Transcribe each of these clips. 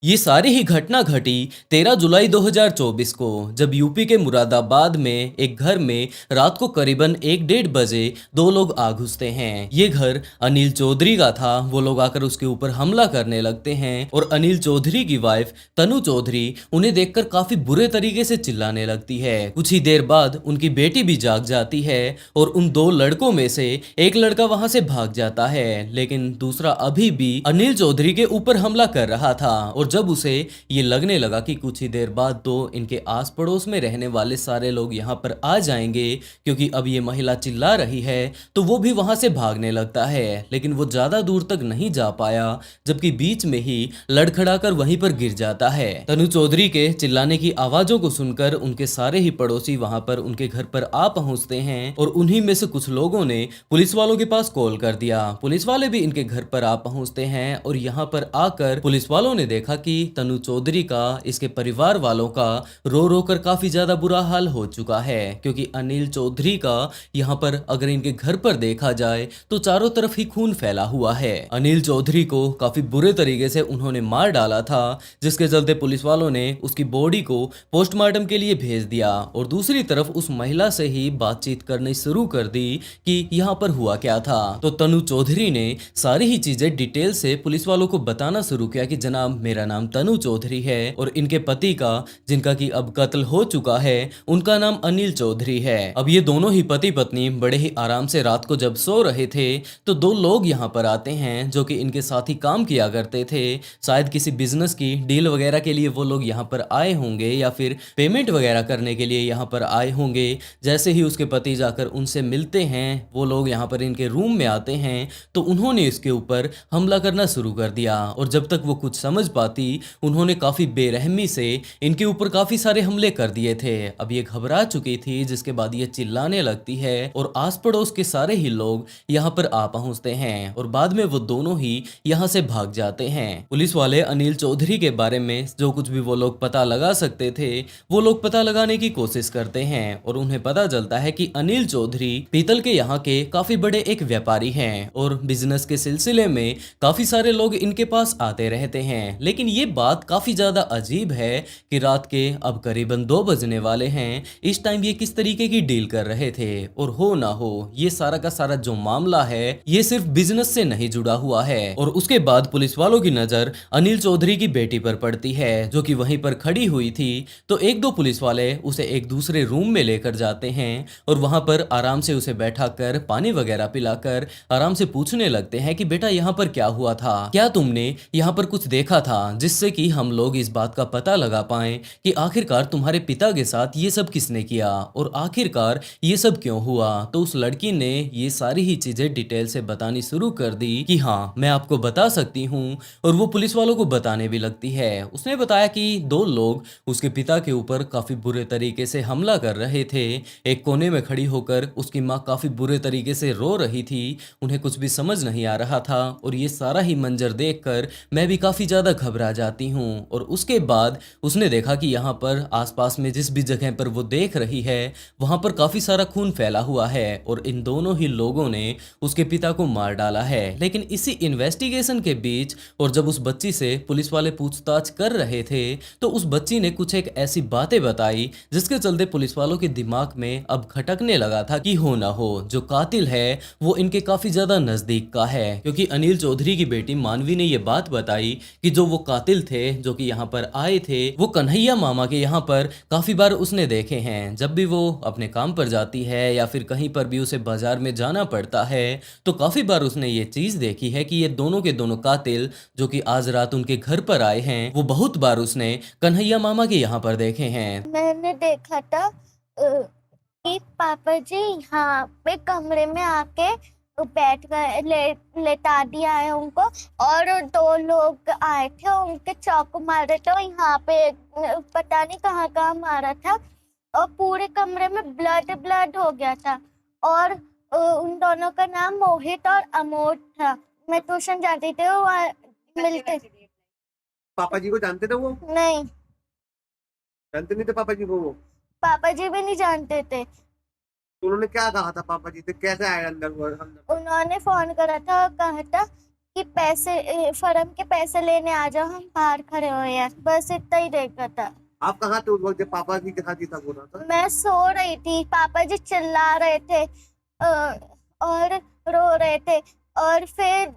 ये सारी ही घटना घटी 13 जुलाई 2024 को, जब यूपी के मुरादाबाद में एक घर में रात को करीबन 1-1:30 बजे दो लोग आ घुसते हैं। ये घर अनिल चौधरी का था। वो लोग आकर उसके ऊपर हमला करने लगते हैं और अनिल चौधरी की वाइफ तनु चौधरी उन्हें देखकर काफी बुरे तरीके से चिल्लाने लगती है। कुछ ही देर बाद उनकी बेटी भी जाग जाती है और उन दो लड़कों में से एक लड़का वहां से भाग जाता है, लेकिन दूसरा अभी भी अनिल चौधरी के ऊपर हमला कर रहा था। और जब उसे ये लगने लगा कि कुछ ही देर बाद तो इनके आस पड़ोस में रहने वाले सारे लोग यहाँ पर आ जाएंगे, क्योंकि अब ये महिला चिल्ला रही है, तो वो भी वहां से भागने लगता है। लेकिन वो ज्यादा दूर तक नहीं जा पाया, जबकि बीच में ही लड़खड़ाकर वहीं पर गिर जाता है। तनु चौधरी के चिल्लाने की आवाजों को सुनकर उनके सारे ही पड़ोसी वहां पर उनके घर पर आ पहुंचते हैं और उन्हीं में से कुछ लोगों ने पुलिस वालों के पास कॉल कर दिया। पुलिस वाले भी इनके घर पर आ पहुंचते हैं और यहाँ पर आकर पुलिस वालों ने देखा कि तनु चौधरी का, इसके परिवार वालों का रो रो कर काफी ज्यादा बुरा हाल हो चुका है, क्योंकि अनिल चौधरी का यहाँ पर अगर इनके घर पर देखा जाए तो चारों तरफ ही खून फैला हुआ है। अनिल चौधरी को काफी बुरे तरीके से उन्होंने मार डाला था, जिसके चलते पुलिस वालों ने उसकी बॉडी को पोस्टमार्टम के लिए भेज दिया और दूसरी तरफ उस महिला से ही बातचीत करनी शुरू कर दी कि यहाँ पर हुआ क्या था। तो तनु चौधरी ने सारी ही चीजें डिटेल से पुलिस वालों को बताना शुरू किया कि जनाब, मेरा नाम तनु चौधरी है और इनके पति का, जिनका कि अब कत्ल हो चुका है, उनका नाम अनिल चौधरी है। अब ये दोनों ही पति पत्नी बड़े ही आराम से रात को जब सो रहे थे तो दो लोग यहाँ पर आते हैं जो कि इनके साथ ही काम किया करते थे। शायद किसी बिजनेस की डील वगैरह के लिए वो लोग यहाँ पर आए होंगे या फिर पेमेंट वगैरह करने के लिए यहाँ पर आए होंगे। जैसे ही उसके पति जाकर उनसे मिलते हैं, वो लोग यहाँ पर इनके रूम में आते हैं तो उन्होंने इसके ऊपर हमला करना शुरू कर दिया। और जब तक वो कुछ समझ पाती, उन्होंने काफी बेरहमी से इनके ऊपर काफी सारे हमले कर दिए थे। अब ये घबरा चुकी थी, जिसके बाद ये चिल्लाने लगती है और आस पड़ोस के सारे ही लोग यहाँ पर आ पहुंचते हैं और बाद में वो दोनों ही यहाँ से भाग जाते हैं। पुलिस वाले अनिल चौधरी के बारे में जो कुछ भी वो लोग पता लगा सकते थे, वो लोग पता लगाने की कोशिश करते हैं और उन्हें पता चलता है कि अनिल चौधरी पीतल के यहाँ के काफी बड़े एक व्यापारी हैं और बिजनेस के सिलसिले में काफी सारे लोग इनके पास आते रहते हैं। लेकिन ये बात काफी ज्यादा अजीब है कि रात के अब करीबन 2 बजने वाले हैं, इस टाइम ये किस तरीके की डील कर रहे थे। और हो ना हो, ये सारा का सारा जो मामला है ये सिर्फ बिजनेस से नहीं जुड़ा हुआ है। और उसके बाद पुलिस वालों की नजर अनिल चौधरी की बेटी पर पड़ती है, जो कि वहीं पर खड़ी हुई थी। तो एक दो पुलिस वाले उसे एक दूसरे रूम में लेकर जाते हैं और वहां पर आराम से उसे बैठा कर पानी वगैरह पिलाकर आराम से पूछने लगते हैं कि बेटा, यहाँ पर क्या हुआ था, क्या तुमने यहाँ पर कुछ देखा था, जिससे कि हम लोग इस बात का पता लगा पाएं कि आखिरकार तुम्हारे पिता के साथ ये सब किसने किया और आखिरकार ये सब क्यों हुआ। तो उस लड़की ने ये सारी ही चीजें डिटेल से बतानी शुरू कर दी कि हाँ, मैं आपको बता सकती हूँ। और वो पुलिस वालों को बताने भी लगती है। उसने बताया कि दो लोग उसके पिता के ऊपर काफी बुरे तरीके से हमला कर रहे थे। एक कोने में खड़ी होकर उसकी माँ काफी बुरे तरीके से रो रही थी, उन्हें कुछ भी समझ नहीं आ रहा था। और ये सारा ही मंजर देखकर मैं भी काफी ज्यादा घबरा जाती हूँ। और उसके बाद उसने देखा कि यहाँ पर आसपास में जिस भी जगह पर वो देख रही है, वहां पर काफी सारा खून फैला हुआ है और इन दोनों ही लोगों ने उसके पिता को मार डाला है। लेकिन इसी इन्वेस्टिगेशन के बीच और जब उस बच्ची से पुलिस वाले पूछताछ कर रहे थे, तो उस बच्ची ने कुछ एक ऐसी बातें बताई जिसके चलते पुलिस वालों के दिमाग में अब खटकने लगा था कि हो ना हो जो कातिल है वो इनके काफी ज्यादा नजदीक का है। क्योंकि अनिल चौधरी की बेटी मानवी ने यह बात बताई कि जो वो कातिल थे जो कि यहाँ पर आए थे, वो कन्हैया मामा के यहाँ पर काफी बार उसने देखे हैं। जब भी वो अपने काम पर जाती है या फिर कहीं पर भी उसे बाजार में जाना पड़ता है, तो काफी बार उसने ये चीज देखी है कि ये दोनों के दोनों कातिल जो कि आज रात उनके घर पर आए हैं, वो बहुत बार उसने कन्हैया मामा के यहाँ पर देखे हैं। मैंने देखा था कि पापा जी यहाँ पे कमरे में आके बैठ गए, लेटा दिया है उनको, और दो लोग आए थे, उनके चाकू मारे थे यहाँ पे, पता नहीं कहाँ कहाँ मारा था, और पूरे कमरे में ब्लड ब्लड हो गया था। और उन दोनों का नाम मोहित और अमोद था। मैं ट्यूशन जाती थी, वो मिलते। पापा जी को जानते थे वो? नहीं, जानते नहीं थे पापा जी को वो? पापा जी भी नहीं जानते थे। तो उन्होंने क्या कहा था पापा जी से, कैसे आए अंदर वो अंदर? उन्होंने फोन करा था, कहा था कि पैसे फर्म के पैसे लेने आ जाओ, हम बाहर खड़े हुए हैं, बस इतना ही देखा था। आप कहाँ थे उस वक्त जब पापा जी के साथ ये सब हो रहा था? मैं सो रही थी, पापा जी चिल्ला रहे थे और रो रहे थे। और फिर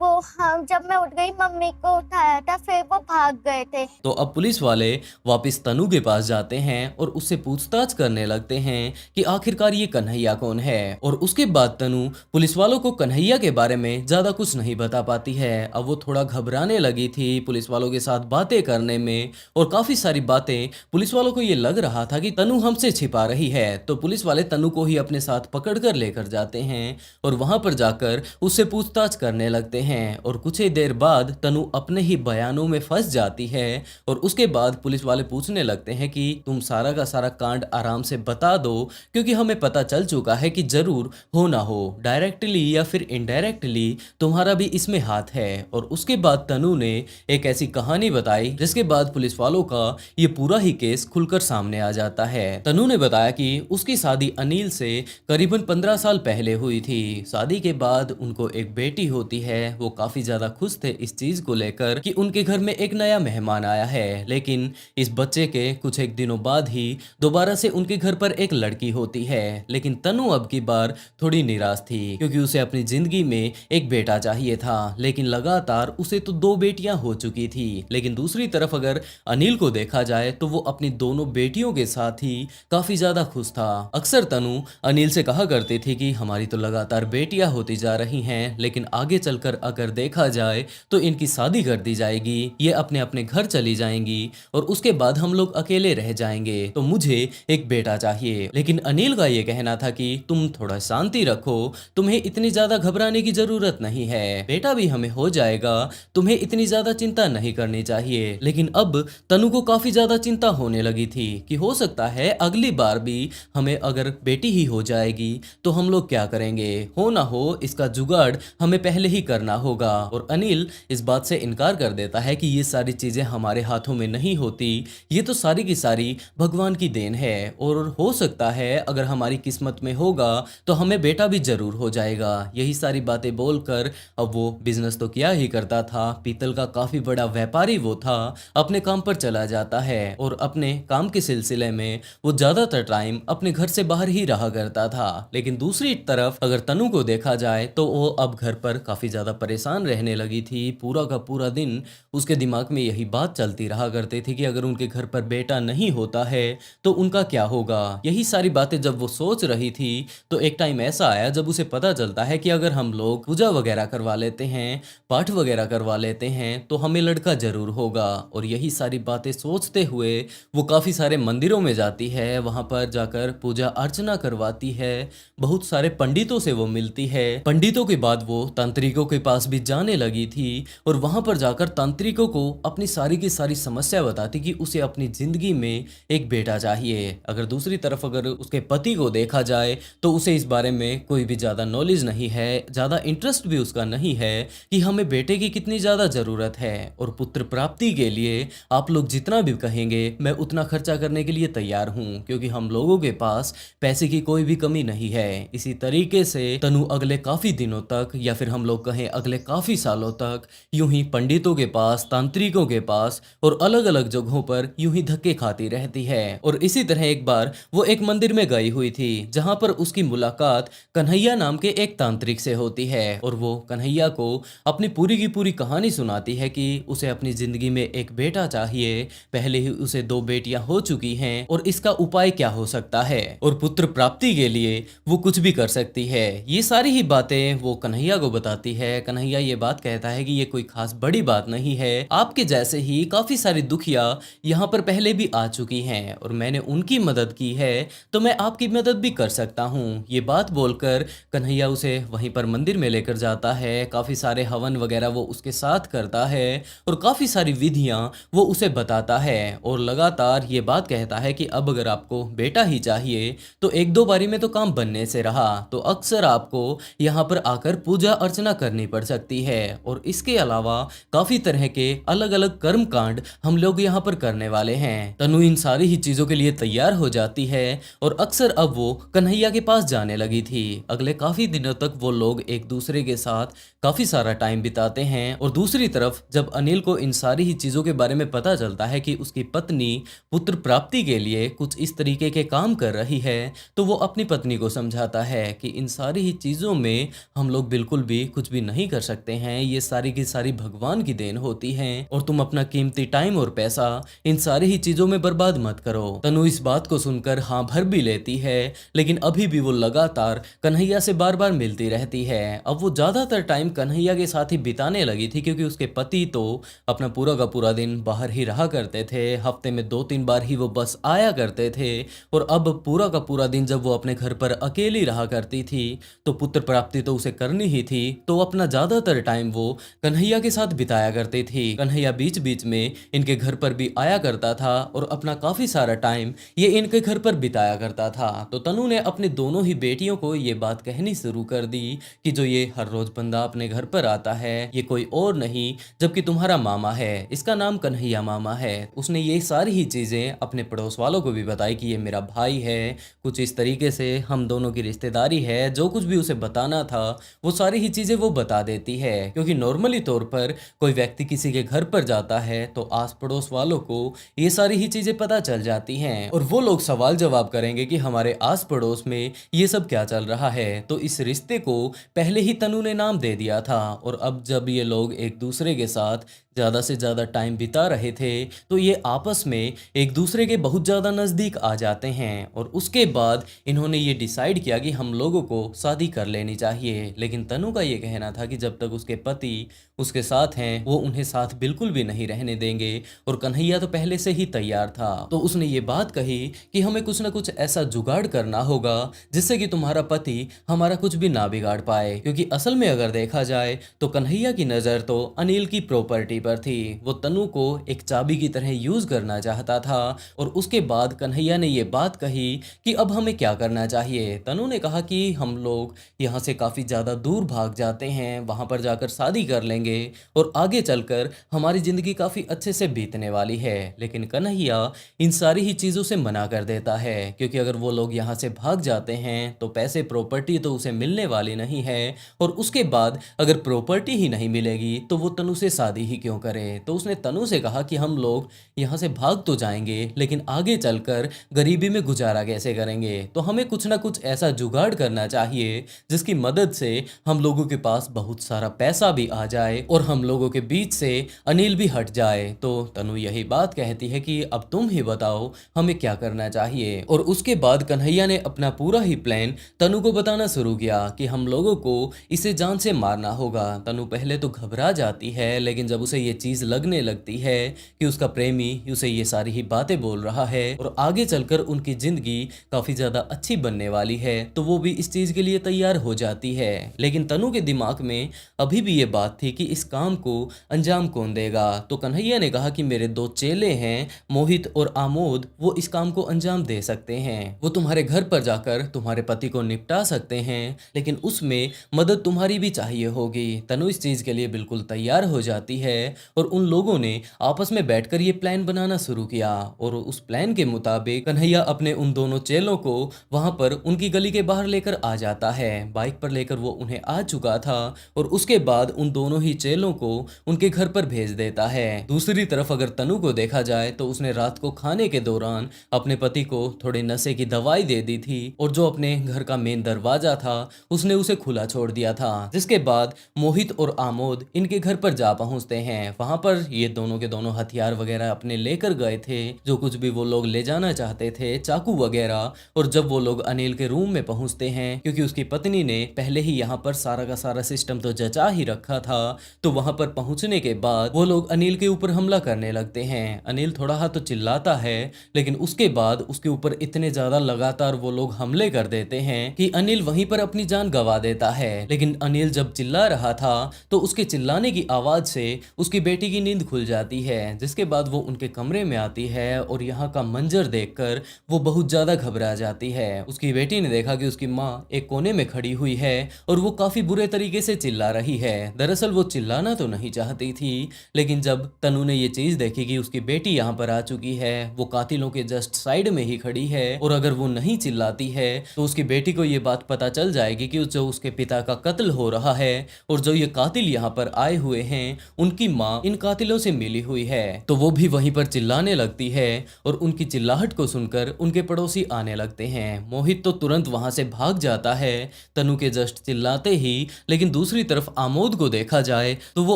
वो हम जब मैं उठ गई, मम्मी को उठाया था, फिर वो भाग गए थे। तो अब पुलिस वाले वापस तनु के पास जाते हैं और उससे पूछताछ करने लगते हैं कि आखिरकार ये कन्हैया कौन है। और उसके बाद तनु पुलिस वालों को कन्हैया के बारे में ज्यादा कुछ नहीं बता पाती है। अब वो थोड़ा घबराने लगी थी पुलिस वालों के साथ बातें करने में, और काफी सारी बातें पुलिस वालों को ये लग रहा था कि तनु हमसे छिपा रही है। तो पुलिस वाले तनु को ही अपने साथ पकड़ कर लेकर जाते हैं और वहां पर जाकर उससे पूछताछ करने लगते हैं। और कुछ ही देर बाद तनु अपने ही बयानों में फंस जाती है और उसके बाद पुलिस वाले पूछने लगते हैं कि तुम सारा का सारा कांड आराम से बता दो, क्योंकि हमें पता चल चुका है कि जरूर हो ना हो डायरेक्टली या फिर इनडायरेक्टली तुम्हारा भी इसमें हाथ है। और उसके बाद तनु ने एक ऐसी कहानी बताई जिसके बाद पुलिस वालों का ये पूरा ही केस खुलकर सामने आ जाता है। तनु ने बताया कि उसकी शादी अनिल से करीबन 15 साल पहले हुई थी। शादी के बाद उनको एक बेटी होती है। वो काफी ज्यादा खुश थे इस चीज को लेकर कि उनके घर में एक नया मेहमान आया है। लेकिन इस बच्चे के कुछ एक दिनों बाद ही दोबारा से उनके घर पर एक लड़की होती है। लेकिन तनु अब की बार थोड़ी निराश थी, क्योंकि उसे अपनी जिंदगी में एक बेटा चाहिए था। लेकिन लगातार उसे तो 2 बेटियां हो चुकी थी। लेकिन दूसरी तरफ अगर अनिल को देखा जाए तो वो अपनी दोनों बेटियों के साथ ही काफी ज्यादा खुश था। अक्सर तनु अनिल से कहा करती थी कि हमारी तो लगातार बेटियां होती जा रही हैं, लेकिन आगे चलकर अगर देखा जाए तो इनकी शादी कर दी जाएगी, ये अपने अपने घर चली जाएंगी और उसके बाद हम लोग अकेले रह जाएंगे। तो मुझे एक बेटा चाहिए। लेकिन अनिल का ये कहना था कि तुम थोड़ा शांति रखो, तुम्हें इतनी ज्यादा घबराने की जरूरत नहीं है, बेटा भी हमें हो जाएगा, तुम्हें इतनी ज्यादा चिंता नहीं करनी चाहिए। लेकिन अब तनु को काफी ज्यादा चिंता होने लगी थी कि हो सकता है अगली बार भी हमें अगर बेटी ही हो जाएगी तो हम लोग क्या करेंगे, हो ना हो इसका जुगाड़ हमें पहले ही करना होगा। और अनिल इस बात से इनकार कर देता है कि ये सारी चीजें हमारे हाथों में नहीं होती, ये तो सारी की सारी भगवान की देन है, और हो सकता है अगर हमारी किस्मत में होगा तो हमें बेटा भी जरूर हो जाएगा। यही सारी बातें बोलकर अब वो बिजनेस तो क्या ही करता था, पीतल का काफी बड़ा व्यापारी वो था, अपने काम पर चला जाता है और अपने काम के सिलसिले में वो ज्यादातर टाइम अपने घर से बाहर ही रहा करता था। लेकिन दूसरी तरफ अगर तनु को देखा जाए तो वो अब घर पर काफी ज्यादा परेशान रहने लगी थी। पूरा का पूरा दिन उसके दिमाग में यही बात चलती रहा करती थी कि अगर उनके घर पर बेटा नहीं होता है तो उनका क्या होगा। यही सारी बातें जब वो सोच रही थी तो एक टाइम ऐसा आया जब उसे पता चलता है कि अगर हम लोग पूजा वगैरह करवा लेते हैं, पाठ वगैरह करवा लेते हैं तो हमें लड़का जरूर होगा। और यही सारी बातें सोचते हुए वो काफी सारे मंदिरों में जाती है, वहां पर जाकर पूजा अर्चना करवाती है, बहुत सारे पंडितों से वो मिलती है। पंडितों के बाद वो तांत्रिकों के पास भी जाने लगी थी और वहां पर जाकर तांत्रिकों को अपनी सारी की सारी समस्या बताती कि उसे अपनी जिंदगी में एक बेटा चाहिए। अगर दूसरी तरफ अगर उसके पति को देखा जाए तो उसे इस बारे में कोई भी ज्यादा नॉलेज नहीं है, ज्यादा इंटरेस्ट भी उसका नहीं है कि हमें बेटे की कितनी ज्यादा जरूरत है। और पुत्र प्राप्ति के लिए आप लोग जितना भी कहेंगे मैं उतना खर्चा करने के लिए तैयार हूँ, क्योंकि हम लोगों के पास पैसे की कोई भी कमी नहीं है। इसी तरीके से तनु अगले काफी दिनों तक या फिर हम लोग कहें अगले काफी सालों तक यूं ही पंडितों के पास, तांत्रिकों के पास और अलग अलग जगहों पर यूं ही धक्के खाती रहती है। और इसी तरह एक बार वो एक मंदिर में गई हुई थी जहां पर उसकी मुलाकात कन्हैया नाम के एक तांत्रिक से होती है और वो कन्हैया को अपनी पूरी की पूरी कहानी सुनाती है कि उसे अपनी जिंदगी में एक बेटा चाहिए, पहले ही उसे 2 बेटियां हो चुकी हैं और इसका उपाय क्या हो सकता है और पुत्र प्राप्ति के लिए वो कुछ भी कर सकती है। ये सारी ही बातें वो कन्हैया को बताती है। कन्हैया ये बात कहता है कि ये कोई खास बड़ी बात नहीं है, आपके जैसे ही काफी सारी दुखिया यहाँ पर पहले भी आ चुकी हैं और मैंने उनकी मदद की है तो मैं आपकी मदद भी कर सकता हूँ। ये बात बोलकर कन्हैया उसे वहीं पर मंदिर में लेकर जाता है, काफी सारे हवन वगैरह वो उसके साथ करता है और काफी सारी विधियां वो उसे बताता है और लगातार ये बात कहता है कि अब अगर आपको बेटा ही चाहिए तो 1-2 बारी में तो काम बनने से रहा, तो अक्सर आपको यहाँ पर आकर पूजा अर्चना करनी बढ़ सकती है। और इसके अलावा काफी तरह के अलग अलग कर्म कांड हम लोग यहाँ पर करने वाले हैं। तनु इन सारी ही चीजों के लिए तैयार हो जाती है और अक्सर अब वो कन्हैया के पास जाने लगी थी। अगले काफी दिनों तक वो लोग एक दूसरे के साथ काफी सारा टाइम बिताते हैं। और दूसरी तरफ जब अनिल को इन सारी ही चीजों के बारे में पता चलता है कि उसकी पत्नी पुत्र प्राप्ति के लिए कुछ इस तरीके के काम कर रही है, तो वो अपनी पत्नी को समझाता है कि इन सारी ही चीजों में हम लोग बिल्कुल भी कुछ भी नहीं कर सकते हैं, ये सारी की सारी भगवान की देन होती है और तुम अपना कीमती टाइम और पैसा इन सारी ही चीजों में बर्बाद मत करो। तनु इस बात को सुनकर हाँ भर भी लेती है, लेकिन अभी भी वो लगातार कन्हैया से बार बार मिलती रहती है। अब वो ज्यादातर टाइम कन्हैया के साथ ही बिताने लगी थी, क्योंकि उसके पति तो अपना पूरा का पूरा दिन बाहर ही रहा करते थे। हफ्ते में 2-3 बार ही वो बस आया करते थे। और अब पूरा का पूरा दिन जब वो अपने घर पर अकेली रहा करती थी, तो पुत्र प्राप्ति तो उसे करनी ही थी, तो अपना ज्यादातर टाइम वो कन्हैया के साथ बिताया करती थी। कन्हैया बीच बीच में इनके घर पर भी आया करता था और अपना काफी सारा टाइम ये इनके घर पर बिताया करता था। तो तनु ने अपने दोनों ही बेटियों को ये बात कहनी शुरू कर दी कि जो ये हर रोज बंदा अपने घर पर आता है, ये कोई और नहीं जबकि तुम्हारा मामा है, इसका नाम कन्हैया मामा है। उसने ये सारी ही चीजें अपने पड़ोस वालों को भी बताई कि ये मेरा भाई है, कुछ इस तरीके से हम दोनों की रिश्तेदारी है। जो कुछ भी उसे बताना था वो सारी ही चीजें वो बता देती है, क्योंकि नॉर्मली तौर पर कोई व्यक्ति किसी के घर पर जाता है तो आस पड़ोस वालों को ये सारी ही चीजें पता चल जाती हैं और वो लोग सवाल जवाब करेंगे कि हमारे आस पड़ोस में ये सब क्या चल रहा है। तो इस रिश्ते को पहले ही तनु ने नाम दे दिया था। और अब जब ये लोग एक दूसरे के साथ ज़्यादा से ज़्यादा टाइम बिता रहे थे, तो ये आपस में एक दूसरे के बहुत ज़्यादा नज़दीक आ जाते हैं। और उसके बाद इन्होंने ये डिसाइड किया कि हम लोगों को शादी कर लेनी चाहिए। लेकिन तनु का ये कहना था कि जब तक उसके पति उसके साथ हैं वो उन्हें साथ बिल्कुल भी नहीं रहने देंगे। और कन्हैया तो पहले से ही तैयार था, तो उसने ये बात कही कि हमें कुछ ना कुछ ऐसा जुगाड़ करना होगा जिससे कि तुम्हारा पति हमारा कुछ भी ना बिगाड़ पाए। क्योंकि असल में अगर देखा जाए तो कन्हैया की नज़र तो अनिल की प्रॉपर्टी पर थी। वो तनु को एक चाबी की तरह यूज करना चाहता था। और उसके बाद कन्हैया ने ये बात कही कि अब हमें क्या करना चाहिए। तनु ने कहा कि हम लोग यहाँ से काफ़ी ज़्यादा दूर भाग जाते हैं, वहाँ पर जाकर शादी कर लेंगे और आगे चलकर हमारी ज़िंदगी काफ़ी अच्छे से बीतने वाली है। लेकिन कन्हैया इन सारी ही चीज़ों से मना कर देता है, क्योंकि अगर वो लोग यहाँ से भाग जाते हैं तो पैसे प्रॉपर्टी तो उसे मिलने वाली नहीं है। और उसके बाद अगर प्रॉपर्टी ही नहीं मिलेगी तो वो तनु से शादी ही क्यों करे। तो उसने तनु से कहा कि हम लोग यहाँ से भाग तो जाएंगे, लेकिन आगे चलकर गरीबी में गुजारा कैसे करेंगे। तो हमें कुछ ना कुछ ऐसा जुगाड़ करना चाहिए जिसकी मदद से हम लोगों के पास बहुत सारा पैसा भी आ जाए और हम लोगों के बीच से अनिल भी हट जाए। तो तनु यही बात कहती है कि अब तुम ही बताओ हमें क्या करना चाहिए। और उसके बाद कन्हैया ने अपना पूरा ही प्लान तनु को बताना शुरू किया कि हम लोगों को इसे जान से मारना होगा। तनु पहले तो घबरा जाती है, लेकिन जब उसे ये चीज लगने लगती है कि उसका प्रेमी उसे ये सारी ही बातें बोल रहा है और आगे चलकर उनकी जिंदगी काफी ज्यादा अच्छी बनने वाली है, तो वो भी इस चीज के लिए तैयार हो जाती है। लेकिन तनु के दिमाग में अभी भी ये बात थी कि इस काम को अंजाम कौन देगा। तो कन्हैया ने कहा कि मेरे 2 चेले हैं, मोहित और आमोद, वो इस काम को अंजाम दे सकते हैं। वो तुम्हारे घर पर जाकर तुम्हारे पति को निपटा सकते हैं, लेकिन उसमें मदद तुम्हारी भी चाहिए होगी। तनु इस चीज के लिए बिल्कुल तैयार हो जाती है और उन लोगों ने आपस में बैठकर ये प्लान बनाना शुरू किया। और उस प्लान के मुताबिक कन्हैया अपने उन दोनों चेलों को वहां पर उनकी गली के बाहर लेकर आ जाता है। बाइक पर लेकर वो उन्हें आ चुका था और उसके बाद उन दोनों ही चेलों को उनके घर पर भेज देता है। दूसरी तरफ अगर तनु को देखा जाए तो उसने रात को खाने के दौरान अपने पति को थोड़े नशे की दवाई दे दी थी और जो अपने घर का मेन दरवाजा था उसने उसे खुला छोड़ दिया था। जिसके बाद मोहित और आमोद इनके घर पर जा पहुंचते हैं। वहां पर ये दोनों के दोनों हथियार वगैरह अपने लेकर गए थे, जो कुछ भी वो लोग ले जाना चाहते थे, चाकू वगैरह। और जब वो लोग अनिल के रूम में पहुंचते हैं, क्योंकि उसकी पत्नी ने पहले ही यहाँ पर सारा का सारा सिस्टम तो जचा ही रखा था, तो वहां पर पहुंचने के बाद वो लोग अनिल के ऊपर हमला करने लगते हैं। अनिल थोड़ा हाँ तो चिल्लाता है, लेकिन उसके बाद उसके ऊपर इतने ज्यादा लगातार वो लोग हमले कर देते हैं कि अनिल वहीं पर अपनी जान गंवा देता है। लेकिन अनिल जब चिल्ला रहा था तो उसके चिल्लाने की आवाज से उसकी बेटी की नींद खुल जाती है, जिसके बाद वो उनके कमरे में आती है और यहाँ का मंजर देखकर वो बहुत ज्यादा घबरा जाती है। उसकी बेटी ने देखा कि उसकी माँ एक कोने में खड़ी हुई है और वो काफी बुरे तरीके से चिल्ला रही है। दरअसल वो चिल्लाना तो नहीं चाहती थी, लेकिन जब तनु ने ये चीज देखी कि उसकी बेटी यहाँ पर आ चुकी है, वो कातिलों के जस्ट साइड में ही खड़ी है और अगर वो नहीं चिल्लाती है तो उसकी बेटी को ये बात पता चल जाएगी कि जो उसके पिता का कत्ल हो रहा है और जो ये कातिल यहाँ पर आए हुए हैं उनकी माँ इन कातिलों से मिली हुई है। तो वो भी वहीं पर चिल्लाने लगती है और उनकी चिल्लाहट को सुनकर उनके पड़ोसी आने लगते हैं। मोहित तो तुरंत वहां से भाग जाता है तनु के जस्ट चिल्लाते ही, लेकिन दूसरी तरफ आमोद को देखा जाए तो वो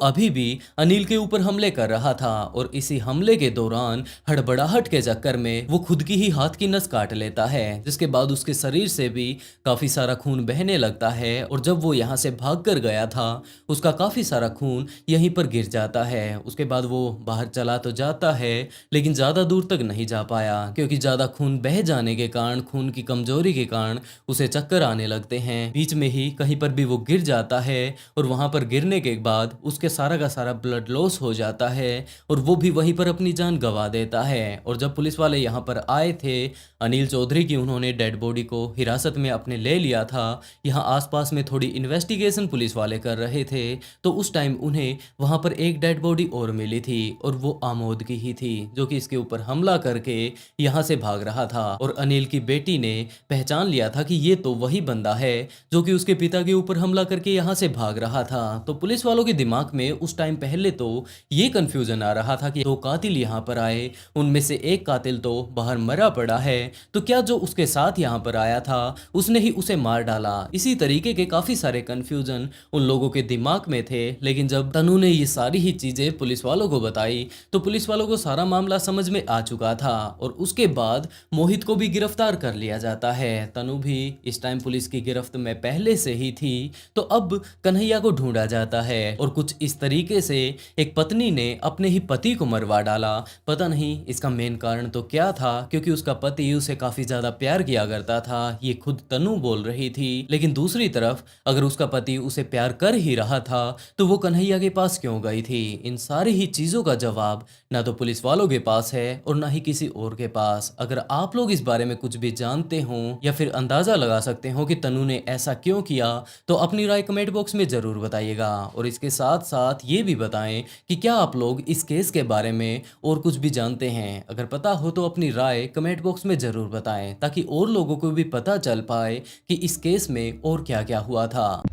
अभी भी अनिल के ऊपर हमले कर रहा था और इसी हमले के दौरान हड़बड़ाहट के चक्कर में वो खुद की ही हाथ की नस काट लेता है, जिसके बाद उसके शरीर से भी काफी सारा खून बहने लगता है और जब वो यहाँ से भाग कर गया था उसका काफी सारा खून यहीं पर गिर जाता है। उसके बाद वो बाहर चला तो जाता है, लेकिन ज्यादा दूर तक नहीं जा पाया क्योंकि ज्यादा खून बह जाने के कारण, खून की कमजोरी के कारण उसे चक्कर आने लगते हैं। बीच में ही कहीं पर भी वो गिर जाता है और वहां पर गिरने के बाद उसके सारा का सारा ब्लड लॉस हो जाता है और वो भी वहीं पर अपनी जान गंवा देता है। और जब पुलिस वाले यहाँ पर आए थे अनिल चौधरी की, उन्होंने डेड बॉडी को हिरासत में अपने ले लिया था। यहाँ आसपास में थोड़ी इन्वेस्टिगेशन पुलिस वाले कर रहे थे तो उस टाइम उन्हें वहां पर एक डेड बॉडी और मिली थी और वो आमोद की ही थी, जो कि इसके ऊपर हमला करके यहाँ से भाग रहा था। और अनिल की बेटी ने पहचान लिया था कि ये तो वही बंदा है जो कि उसके पिता के ऊपर हमला करके यहाँ से भाग रहा था। तो पुलिस वालों के दिमाग में उस टाइम पहले तो ये कंफ्यूजन आ रहा था कि दो कातिल यहाँ पर आए, उनमें से एक कातिल तो बाहर मरा पड़ा है, तो क्या जो उसके साथ यहाँ पर आया था उसने ही उसे मार डाला। इसी तरीके के काफी सारे कंफ्यूजन उन लोगों के दिमाग में थे। लेकिन जब तनु ने ये सारी ही चीजें पुलिस वालों को बताई तो पुलिस वालों को सारा मामला समझ में आ चुका था और उसके बाद मोहित को भी गिरफ्तार कर लिया जाता है। तनु भी इस टाइम पुलिस की गिरफ्त में पहले से ही थी। तो अब कन्हैया को ढूंढा जाता है और कुछ इस तरीके से एक पत्नी ने अपने ही पति को मरवा डाला। पता नहीं इसका मेन कारण तो क्या था, क्योंकि उसका पति उसे काफी ज्यादा प्यार किया करता था, ये खुद तनु बोल रही थी। लेकिन दूसरी तरफ अगर उसका पति उसे प्यार कर ही रहा था तो वो कन्हैया के पास क्यों गई थी? इन सारी ही चीजों का जवाब ना तो पुलिस वालों के पास है और ना ही किसी और के पास। अगर आप लोग इस बारे में कुछ भी जानते हो या फिर अंदाजा लगा सकते हो कि तनु ने ऐसा क्यों किया तो अपनी राय कमेंट बॉक्स में जरूर बताइएगा। और इसके साथ साथ ये भी बताएं कि क्या आप लोग इस केस के बारे में और कुछ भी जानते हैं। अगर पता हो तो अपनी राय कमेंट बॉक्स में जरूर बताएं ताकि और लोगों को भी पता चल पाए कि इस केस में और क्या क्या हुआ था।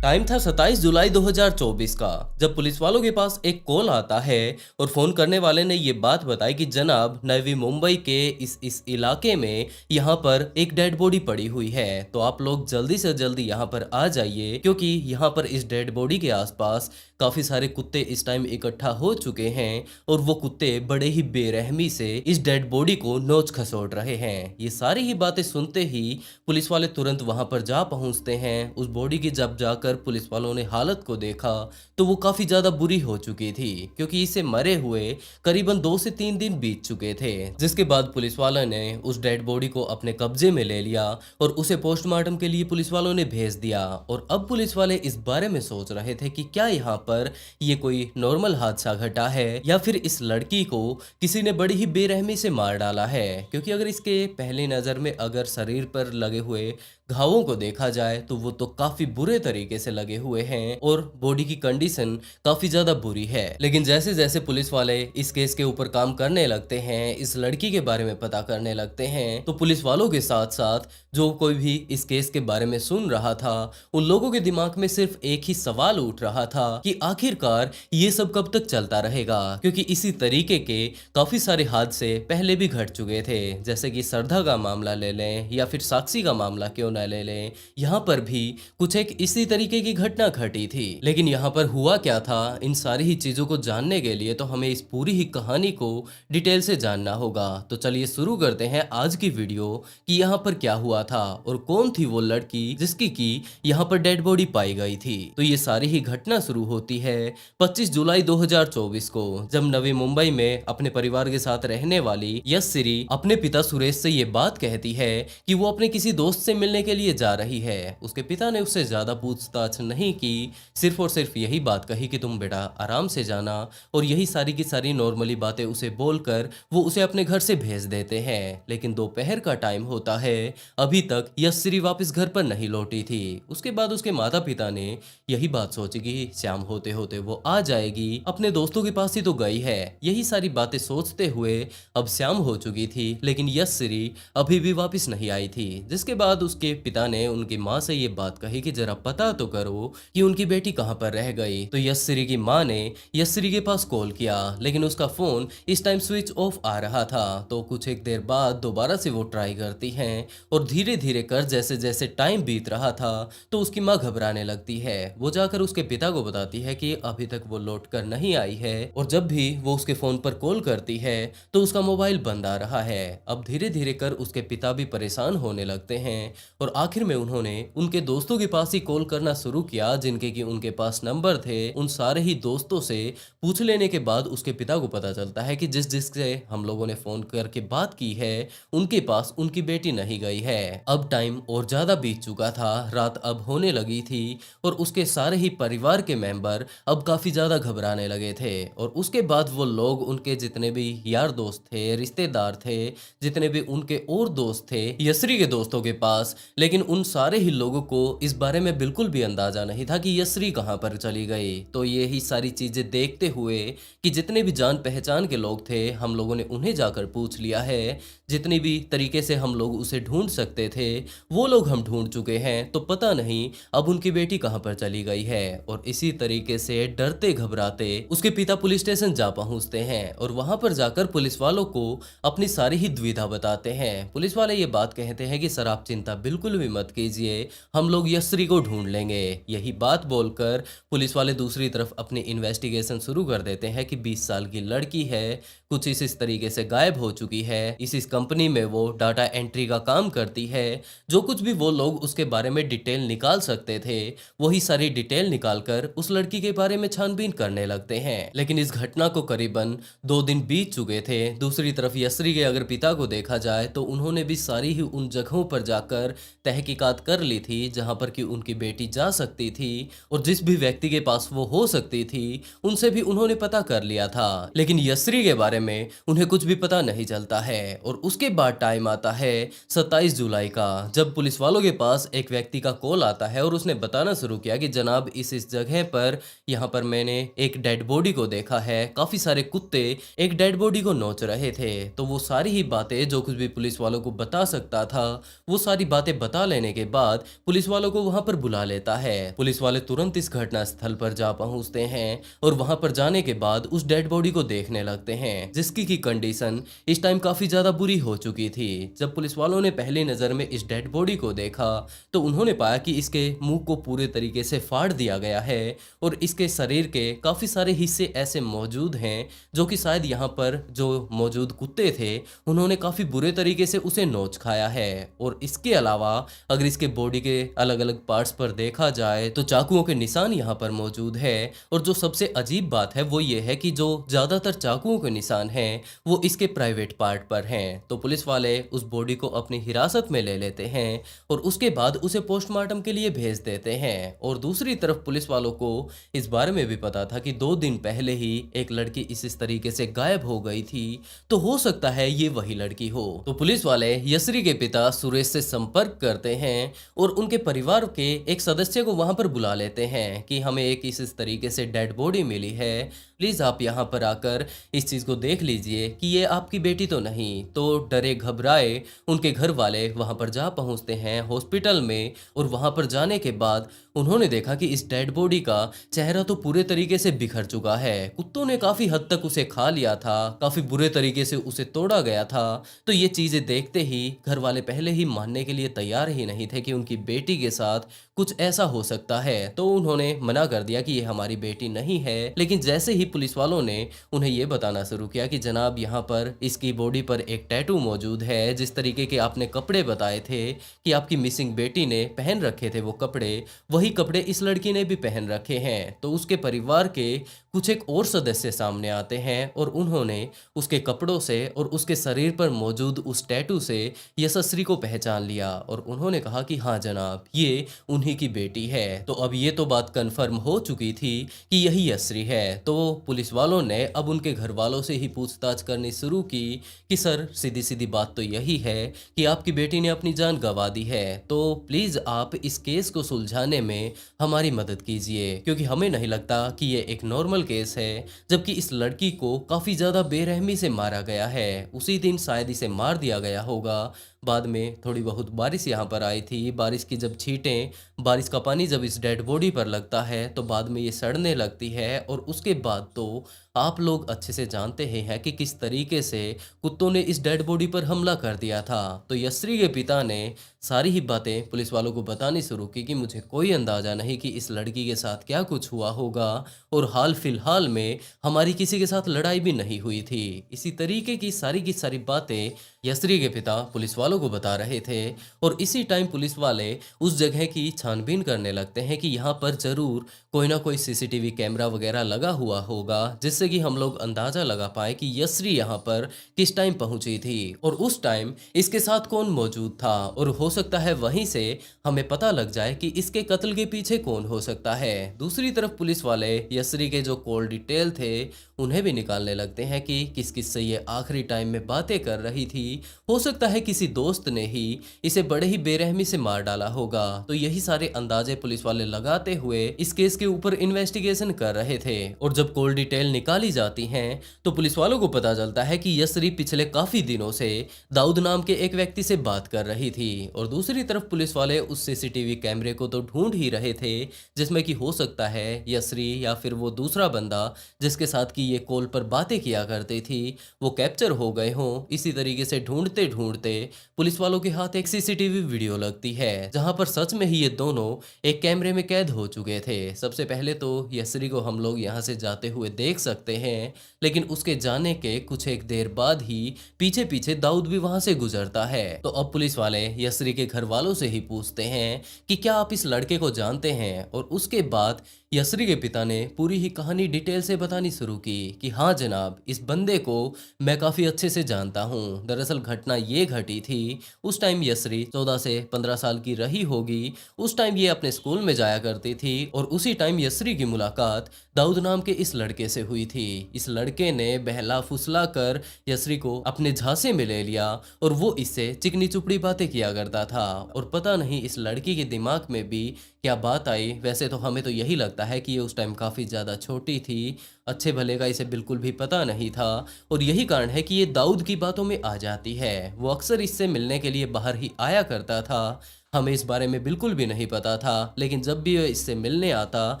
टाइम था 27 जुलाई 2024 का, जब पुलिस वालों के पास एक कॉल आता है और फोन करने वाले ने ये बात बताई कि जनाब नवी मुंबई के इस इलाके में यहाँ पर एक डेड बॉडी पड़ी हुई है, तो आप लोग जल्दी से जल्दी यहाँ पर आ जाइए क्योंकि यहाँ पर इस डेड बॉडी के आसपास काफी सारे कुत्ते इस टाइम इकट्ठा हो चुके हैं और वो कुत्ते बड़े ही बेरहमी से इस डेड बॉडी को नोच खसोट रहे हैं। ये सारी ही बातें सुनते ही पुलिस वाले तुरंत वहां पर जा पहुंचते हैं। उस बॉडी की जब जाकर पुलिस वालों ने हालत को देखा तो वो काफी ज्यादा बुरी हो चुकी थी क्योंकि इसे मरे हुए करीबन 2 से 3 दिन बीत चुके थे। जिसके बाद पुलिस वालों ने उस डेड बॉडी को अपने कब्जे में ले लिया और उसे पोस्टमार्टम के लिए पुलिस वालों ने भेज दिया। और अब पुलिस वाले इस बारे में सोच रहे थे कि क्या यहाँ पर ये कोई नॉर्मल हादसा घटा है या फिर इस लड़की को किसी ने बड़ी ही बेरहमी से मार डाला है, क्योंकि अगर इसके पहली नजर में अगर शरीर पर लगे हुए घावों को देखा जाए तो वो तो काफी बुरे तरीके से लगे हुए हैं और बॉडी की कंडीशन काफी ज्यादा बुरी है। लेकिन जैसे जैसे पुलिस वाले इस केस के ऊपर काम करने लगते हैं, इस लड़की के बारे में पता करने लगते हैं, तो पुलिस वालों के साथ साथ जो कोई भी इस केस के बारे में सुन रहा था उन लोगों के दिमाग में सिर्फ एक ही सवाल उठ रहा था कि आखिरकार ये सब कब तक चलता रहेगा, क्योंकि इसी तरीके के काफी सारे हादसे पहले भी घट चुके थे। जैसे कि सरधा का मामला ले लें या फिर साक्षी का मामला क्यों ना ले लें, यहाँ पर भी कुछ एक इसी तरीके की घटना घटी थी। लेकिन यहाँ पर हुआ क्या था, इन सारी ही चीजों को जानने के लिए तो हमें इस पूरी ही कहानी को डिटेल से जानना होगा। तो चलिए शुरू करते हैं आज की वीडियो कि यहाँ पर क्या हुआ था और कौन थी वो लड़की जिसकी की यहाँ पर डेड बॉडी पाई गई थी। तो ये सारी ही घटना शुरू होती है 25 जुलाई 2024 को, जब नवी मुंबई में अपने परिवार के साथ रहने वाली यशश्री अपने पिता सुरेश से ये बात कहती है कि वो अपने किसी दोस्त से मिलने के लिए जा रही है। उसके पिता ने उससे ज्यादा पूछताछ नहीं की, सिर्फ और सिर्फ यही बात कही कि तुम बेटा आराम से जाना, और यही सारी की सारी नॉर्मली बातें उसे बोलकर वो उसे अपने घर से भेज देते हैं। लेकिन दोपहर का टाइम होता है, अभी तक यशश्री वापस घर पर नहीं लौटी थी। उसके बाद उसके माता पिता ने यही बात सोची कि शाम होते होते वो आ जाएगी, अपने दोस्तों के पास ही तो गई है। यही सारी बातें सोचते हुए अब शाम हो चुकी थी, लेकिन यशश्री अभी भी वापस नहीं आई थी। जिसके बाद उसके पिता ने उनकी माँ से ये बात कही कि जरा पता तो करो कि उनकी बेटी कहाँ पर रह गई। तो यशश्री की माँ ने यशश्री के पास कॉल किया, लेकिन उसका फोन इस टाइम स्विच ऑफ आ रहा था। तो कुछ एक देर बाद दोबारा से वो ट्राई करती हैं, और धीरे धीरे कर जैसे जैसे टाइम बीत रहा था तो उसकी माँ घबराने लगती है। वो जाकर उसके पिता को बताती है कि अभी तक वो लौट कर नहीं आई है, और जब भी वो उसके फोन पर कॉल करती है तो उसका मोबाइल बंद आ रहा है। अब धीरे धीरे कर उसके पिता भी परेशान होने लगते हैं, और आखिर में उन्होंने उनके दोस्तों के पास ही कॉल करना शुरू किया, जिनके कि उनके पास नंबर थे। उन सारे ही दोस्तों से पूछ लेने के बाद उसके पिता को पता चलता है कि जिससे हम लोगों ने फोन करके बात की है उनके पास उनकी बेटी नहीं गई है। अब टाइम और ज्यादा बीत चुका था, रात अब होने लगी थी, और उसके सारे ही परिवार के मेंबर अब काफी ज्यादा घबराने लगे थे। और उसके बाद वो लोग, उनके जितने भी यार दोस्त थे, रिश्तेदार थे, जितने भी उनके और दोस्त थे यशश्री के दोस्तों के पास, लेकिन उन सारे ही लोगों को इस बारे में बिल्कुल भी अंदाजा नहीं था कि यशश्री कहाँ पर चली गई। तो ये ही सारी चीजें देखते हुए कि जितने भी जान पहचान के लोग थे, हम लोगों ने उन्हें जाकर पूछ लिया है। जितनी भी तरीके से हम लोग उसे ढूंढ सकते थे वो लोग हम ढूंढ चुके हैं, तो पता नहीं अब उनकी बेटी कहाँ पर चली गई है। और इसी तरीके से डरते घबराते उसके पिता पुलिस स्टेशन जा पहुंचते हैं, और वहां पर जाकर पुलिस वालों को अपनी सारी ही दुविधा बताते हैं। पुलिस वाले ये बात कहते हैं कि सर आप चिंता बिल्कुल भी मत कीजिए, हम लोग यशश्री को ढूंढ लेंगे। यही बात बोलकर पुलिस वाले दूसरी तरफ अपनी इन्वेस्टिगेशन शुरू कर देते हैं कि 20 साल की लड़की है, कुछ इस तरीके से गायब हो चुकी है। इस कंपनी में वो डाटा एंट्री का काम करती है। जो कुछ भी वो लोग उसके बारे में डिटेल निकाल सकते थे वही सारी डिटेल निकालकर उस लड़की के बारे में छानबीन करने लगते हैं। लेकिन इस घटना को करीबन 2 दिन बीत चुके थे। दूसरी तरफ यशश्री के अगर पिता को देखा जाए तो उन्होंने भी सारी ही उन जगहों पर जाकर तहकीकात कर ली थी जहां पर कि उनकी बेटी जा सकती थी, और जिस भी व्यक्ति के पास वो हो सकती थी उनसे भी उन्होंने पता कर लिया था। लेकिन यशश्री के बारे में उन्हें कुछ भी पता नहीं चलता है। और उसके बाद टाइम आता है 27 जुलाई का, जब पुलिस वालों के पास एक व्यक्ति का कॉल आता है, और उसने बताना शुरू किया कि जनाब इस जगह पर यहाँ पर मैंने एक डेड बॉडी को देखा है, काफी सारे कुत्ते एक डेड बॉडी को नोच रहे थे। तो वो सारी ही बातें जो कुछ भी पुलिस वालों को बता सकता था वो सारी बातें बता लेने के बाद पुलिस वालों को वहां पर बुला लेता है। पुलिस वाले तुरंत इस घटना स्थल पर जा पहुंचते हैं, और वहां पर जाने के बाद उस डेड बॉडी को देखने लगते हैं, जिसकी की कंडीशन इस टाइम काफी ज्यादा बुरी हो चुकी थी। जब पुलिस वालों ने पहली नजर में इस डेड बॉडी को देखा तो उन्होंने पाया कि इसके मुंह को पूरे तरीके से फाड़ दिया गया है, और इसके शरीर के काफी सारे हिस्से ऐसे मौजूद हैं जो कि शायद यहाँ पर जो मौजूद कुत्ते थे उन्होंने काफी बुरे तरीके से उसे नोच खाया है। और इसके अलावा अगर इसके बॉडी के अलग अलग पार्ट्स पर देखा जाए तो चाकुओं के निशान यहाँ पर मौजूद है। और जो सबसे अजीब बात है वो ये है कि जो ज्यादातर चाकुओं के निशान हैं वो इसके प्राइवेट पार्ट पर हैं। तो पुलिस वाले उस बॉडी को अपनी हिरासत में ले लेते हैं और उसके बाद उसे पोस्टमार्टम के लिए भेज देते हैं। और दूसरी तरफ पुलिस वालों को इस बारे में भी पता था कि 2 दिन पहले ही एक लड़की इस तरीके से गायब हो गई थी, तो हो सकता है ये वही लड़की हो। तो पुलिस वाले यशश्री के पिता सुरेश से संपर्क करते हैं और उनके परिवार के एक सदस्य को वहां पर बुला लेते हैं कि हमें एक इस तरीके से डेड बॉडी मिली है, प्लीज आप यहाँ पर आकर इस चीज को देख लीजिए कि ये आपकी बेटी तो नहीं। तो डरे घबराए उनके घर वाले वहां पर जा पहुंचते हैं हॉस्पिटल में, और वहां पर जाने के बाद उन्होंने देखा कि इस डेड बॉडी का चेहरा तो पूरे तरीके से बिखर चुका है। कुत्तों ने काफी हद तक उसे खा लिया था, काफी बुरे तरीके से उसे तोड़ा गया था। तो ये चीजें देखते ही घर वाले पहले ही मानने के लिए तैयार ही नहीं थे कि उनकी बेटी के साथ कुछ ऐसा हो सकता है। तो उन्होंने मना कर दिया कि ये हमारी बेटी नहीं है। लेकिन जैसे ही पुलिस वालों ने उन्हें ये बताना शुरू किया कि जनाब यहाँ पर इसकी बॉडी पर एक टैटू मौजूद है, जिस तरीके के आपने कपड़े बताए थे कि आपकी मिसिंग बेटी ने पहन रखे थे वो कपड़े, वही कपड़े इस लड़की ने भी पहन रखे हैं। तो उसके परिवार के कुछ एक और सदस्य सामने आते हैं और उन्होंने उसके कपड़ों से और उसके शरीर पर मौजूद उस टैटू से यशस्वी को पहचान लिया और उन्होंने कहा कि हाँ जनाब, ये उन्हीं की बेटी है। तो अब ये तो बात कंफर्म हो चुकी थी कि यही यशस्वी है। तो पुलिस वालों ने अब उनके घर वालों से ही पूछताछ करनी शुरू की कि सर, सीधी सीधी बात तो यही है कि आपकी बेटी ने अपनी जान गंवा दी है, तो प्लीज़ आप इस केस को सुलझाने में हमारी मदद कीजिए, क्योंकि हमें नहीं लगता कि ये एक नॉर्मल केस है। जबकि इस लड़की को काफ़ी ज़्यादा बेरहमी से मारा गया है, उसी दिन शायद इसे मार दिया गया होगा। बाद में थोड़ी बहुत बारिश यहाँ पर आई थी, बारिश की जब छींटें, बारिश का पानी जब इस डेड बॉडी पर लगता है तो बाद में ये सड़ने लगती है। और उसके बाद तो आप लोग अच्छे से जानते ही हैं कि किस तरीके से कुत्तों ने इस डेड बॉडी पर हमला कर दिया था। तो यशस्वी के पिता ने सारी ही बातें पुलिस वालों को बतानी शुरू की कि मुझे कोई अंदाज़ा नहीं कि इस लड़की के साथ क्या कुछ हुआ होगा, और हाल फिलहाल में हमारी किसी के साथ लड़ाई भी नहीं हुई थी। इसी तरीके की सारी बातें यशस्वी के पिता पुलिस वालों को बता रहे थे। और इसी टाइम पुलिस वाले उस जगह की छानबीन करने लगते हैं कि यहाँ पर ज़रूर कोई ना कोई सीसीटीवी कैमरा वगैरह लगा हुआ होगा, जिससे कि हम लोग अंदाज़ा लगा पाए कि यशस्वी यहाँ पर किस टाइम पहुंची थी और उस टाइम इसके साथ कौन मौजूद था। और हो सकता है वहीं से हमें पता लग जाए कि इसके कत्ल के पीछे कौन हो सकता है। दूसरी तरफ पुलिस वाले यशस्वी के जो कॉल डिटेल थे उन्हें भी निकालने लगते हैं कि किस किस से ये आखिरी टाइम में बातें कर रही थी। हो सकता है किसी दोस्त ने ही इसे बड़े ही बेरहमी से मार डाला होगा। तो यही सारे अंदाजे पुलिस वाले लगाते हुए इस केस के ऊपर इन्वेस्टिगेशन कर रहे थे। और जब कॉल डिटेल निकाली जाती हैं तो पुलिस वालों को पता चलता है कि यशस्वी पिछले काफी दिनों से दाऊद नाम के एक व्यक्ति से बात कर रही थी। और दूसरी तरफ पुलिस वाले उस सीसीटीवी कैमरे को तो ढूंढ ही रहे थे जिसमें कि हो सकता है यशस्वी या फिर वो दूसरा बंदा जिसके साथ की ये कॉल पर बातें किया करती थी वो कैप्चर हो गए हों। इसी तरीके से ढूंढते ढूंढते पुलिस वालों के हाथ एक सीसीटीवी वीडियो लगती है जहां पर सच में ही ये दोनों एक कैमरे में कैद हो चुके थे। सबसे पहले तो यशस्वी को हम लोग यहाँ से जाते हुए देख सकते हैं, लेकिन उसके जाने के कुछ एक देर बाद ही पीछे पीछे दाऊद भी वहां से गुजरता है। तो अब पुलिस वाले यशस्वी के घर वालों से ही पूछते हैं कि क्या आप इस लड़के को जानते हैं। और उसके बाद यशस्वी के पिता ने पूरी ही कहानी डिटेल से बतानी शुरू की कि हाँ जनाब, इस बंदे को मैं काफ़ी अच्छे से जानता हूँ। दरअसल घटना ये घटी थी, उस टाइम यशस्वी 14 से 15 साल की रही होगी। उस टाइम ये अपने स्कूल में जाया करती थी और उसी टाइम यशस्वी की मुलाकात दाऊद नाम के इस लड़के से हुई थी। इस लड़के ने बहला फुसला कर यशस्वी को अपने झांसे में ले लिया और वो इससे चिकनी चुपड़ी बातें किया करता था। और पता नहीं इस लड़की के दिमाग में भी क्या बात आई। वैसे तो हमें तो यही लगता है कि ये उस टाइम काफ़ी ज़्यादा छोटी थी, अच्छे भले का इसे बिल्कुल भी पता नहीं था और यही कारण है कि ये दाऊद की बातों में आ जाती है। वो अक्सर इससे मिलने के लिए बाहर ही आया करता था, हमें इस बारे में बिल्कुल भी नहीं पता था। लेकिन जब भी वह इससे मिलने आता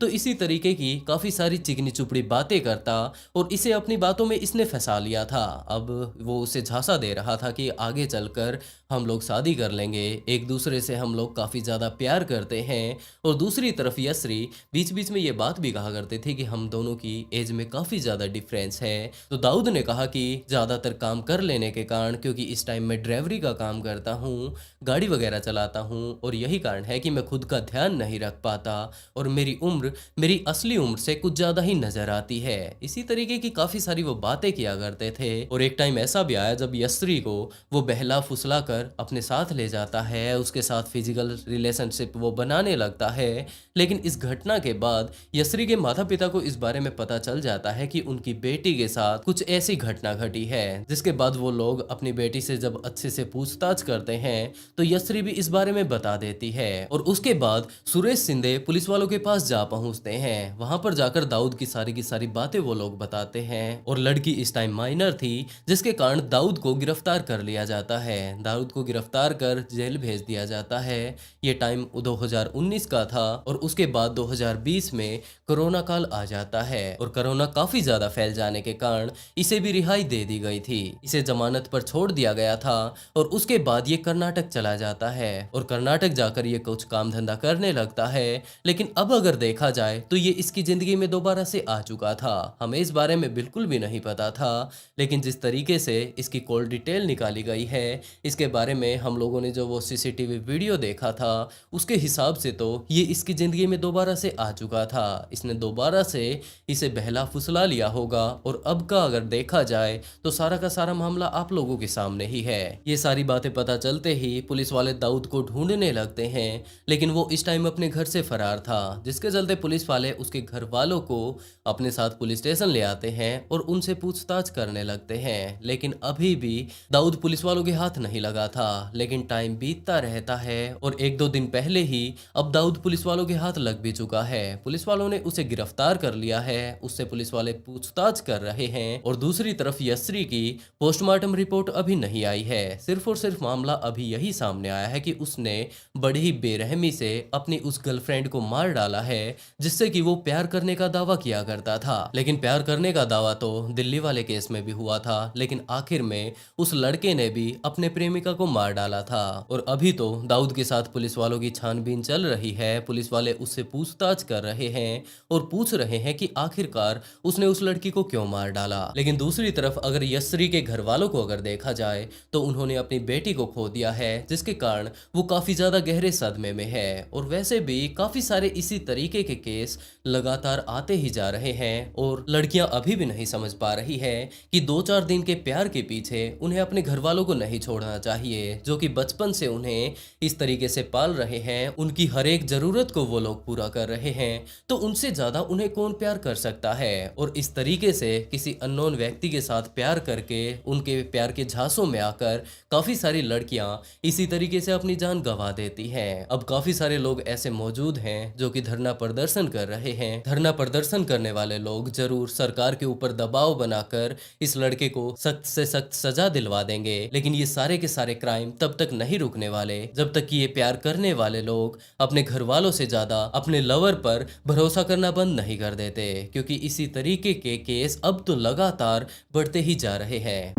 तो इसी तरीके की काफ़ी सारी चिकनी चुपड़ी बातें करता और इसे अपनी बातों में इसने फंसा लिया था। अब वो उसे झांसा दे रहा था कि आगे चलकर हम लोग शादी कर लेंगे, एक दूसरे से हम लोग काफ़ी ज़्यादा प्यार करते हैं। और दूसरी तरफ यशस्वी बीच बीच में ये बात भी कहा करते थे कि हम दोनों की एज में काफ़ी ज़्यादा डिफरेंस है। तो दाऊद ने कहा कि ज़्यादातर काम कर लेने के कारण, क्योंकि इस टाइम मैं ड्राइवरी का काम करता हूँ, गाड़ी वगैरह चलाता हूँ, और यही कारण है कि मैं खुद का ध्यान नहीं रख पाता और मेरी उम्र मेरी असली उम्र से कुछ ज़्यादा ही नज़र आती है। इसी तरीके की काफ़ी सारी वो बातें किया करते थे। और एक टाइम ऐसा भी आया जब यशस्वी को वो बहला फुसला कर अपने साथ ले जाता है, उसके साथ फिजिकल रिलेशनशिप वो बनाने लगता है। लेकिन इस घटना के बाद यशस्वी के माता पिता को इस बारे में पता चल जाता है कि उनकी बेटी के साथ कुछ ऐसी घटना घटी है, जिसके बाद वो लोग अपनी बेटी से जब अच्छे से पूछताछ करते हैं तो यशस्वी भी इस बारे बारे में बता देती है और उसके बाद सुरेश शिंदे पुलिस वालों के पास जा पहुंचते हैं। वहां पर जाकर दाऊद की सारी बातें वो लोग बताते हैं और लड़की इस टाइम माइनर थी, जिसके कारण दाऊद को गिरफ्तार कर लिया जाता है। दाऊद को गिरफ्तार कर जेल भेज दिया जाता है। ये टाइम 2019 का था और उसके बाद 2020 में कोरोना काल आ जाता है और कोरोना काफी ज्यादा फैल जाने के कारण इसे भी रिहाई दे दी गई थी। इसे जमानत पर छोड़ दिया गया था और उसके बाद ये कर्नाटक चला जाता है और कर्नाटक जाकर ये कुछ काम धंधा करने लगता है। लेकिन अब अगर देखा जाए तो ये इसकी जिंदगी में दोबारा से आ चुका था। हमें इस बारे में बिल्कुल भी नहीं पता था, लेकिन जिस तरीके से इसकी कॉल डिटेल निकाली गई है, इसके बारे में हम लोगों ने जो वो सीसीटीवी वीडियो देखा था उसके हिसाब से तो ये इसकी जिंदगी में दोबारा से आ चुका था। इसने दोबारा से इसे बहला फुसला लिया होगा और अब का अगर देखा जाए तो सारा का सारा मामला आप लोगों के सामने ही है। ये सारी बातें पता चलते ही पुलिस वाले दाऊद को ढूंढने लगते हैं, लेकिन वो इस टाइम अपने घर से फरार था, जिसके चलते पुलिस वाले उसके घर वालों को अपने साथ पुलिस स्टेशन ले आते हैं और उनसे पूछताछ करने लगते हैं। लेकिन अभी भी दाऊद पुलिस वालों के हाथ नहीं लगा था। लेकिन टाइम बीतता रहता है और 1-2 दिन पहले ही अब दाऊद पुलिस वालों के हाथ लग भी चुका है। पुलिस वालों ने उसे गिरफ्तार कर लिया है, उससे पुलिस वाले पूछताछ कर रहे हैं और दूसरी तरफ यश्री की पोस्टमार्टम रिपोर्ट अभी नहीं आई है। सिर्फ और सिर्फ मामला अभी यही सामने आया है कि उसने बड़ी ही बेरहमी से अपनी उस गर्लफ्रेंड को मार डाला है, जिससे कि वो प्यार करने का दावा किया करता था। लेकिन प्यार करने का दावा तो दिल्ली वाले केस में भी हुआ था, लेकिन आखिर में उस लड़के ने भी अपने प्रेमिका को मार डाला था। और अभी तो दाऊद के साथ पुलिस वालों की छानबीन चल रही है। पुलिस वाले उससे पूछताछ कर रहे हैं और पूछ रहे हैं कि आखिरकार उसने उस लड़की को क्यों मार डाला। लेकिन दूसरी तरफ अगर यश्री के घर वालों को अगर देखा जाए तो उन्होंने अपनी बेटी को खो दिया है, जिसके कारण वो काफी ज्यादा गहरे सदमे में है। और वैसे भी काफी सारे इसी तरीके के केस लगातार आते ही जा रहे हैं और लड़कियां अभी भी नहीं समझ पा रही है कि 2-4 दिन के प्यार के पीछे उन्हें अपने घर वालों को नहीं छोड़ना चाहिए, जो कि बचपन से उन्हें इस तरीके से पाल रहे हैं, उनकी हर एक जरूरत को वो लोग पूरा कर रहे हैं, तो उनसे ज्यादा उन्हें कौन प्यार कर सकता है। और इस तरीके से किसी अननोन व्यक्ति के साथ प्यार करके उनके प्यार के झांसों में आकर काफी सारी लड़कियां इसी तरीके से अपनी जान गंवा देती हैं। अब काफी सारे लोग ऐसे मौजूद हैं जो कि धरना प्रदर्शन कर रहे हैं। धरना प्रदर्शन करने वाले लोग जरूर सरकार के ऊपर दबाव बनाकर इस लड़के को सख्त से सख्त सजा दिलवा देंगे, लेकिन ये सारे के सारे क्राइम तब तक नहीं रुकने वाले जब तक कि ये प्यार करने वाले लोग अपने घर वालों से ज्यादा अपने लवर पर भरोसा करना बंद नहीं कर देते, क्योंकि इसी तरीके के केस अब तो लगातार बढ़ते ही जा रहे हैं।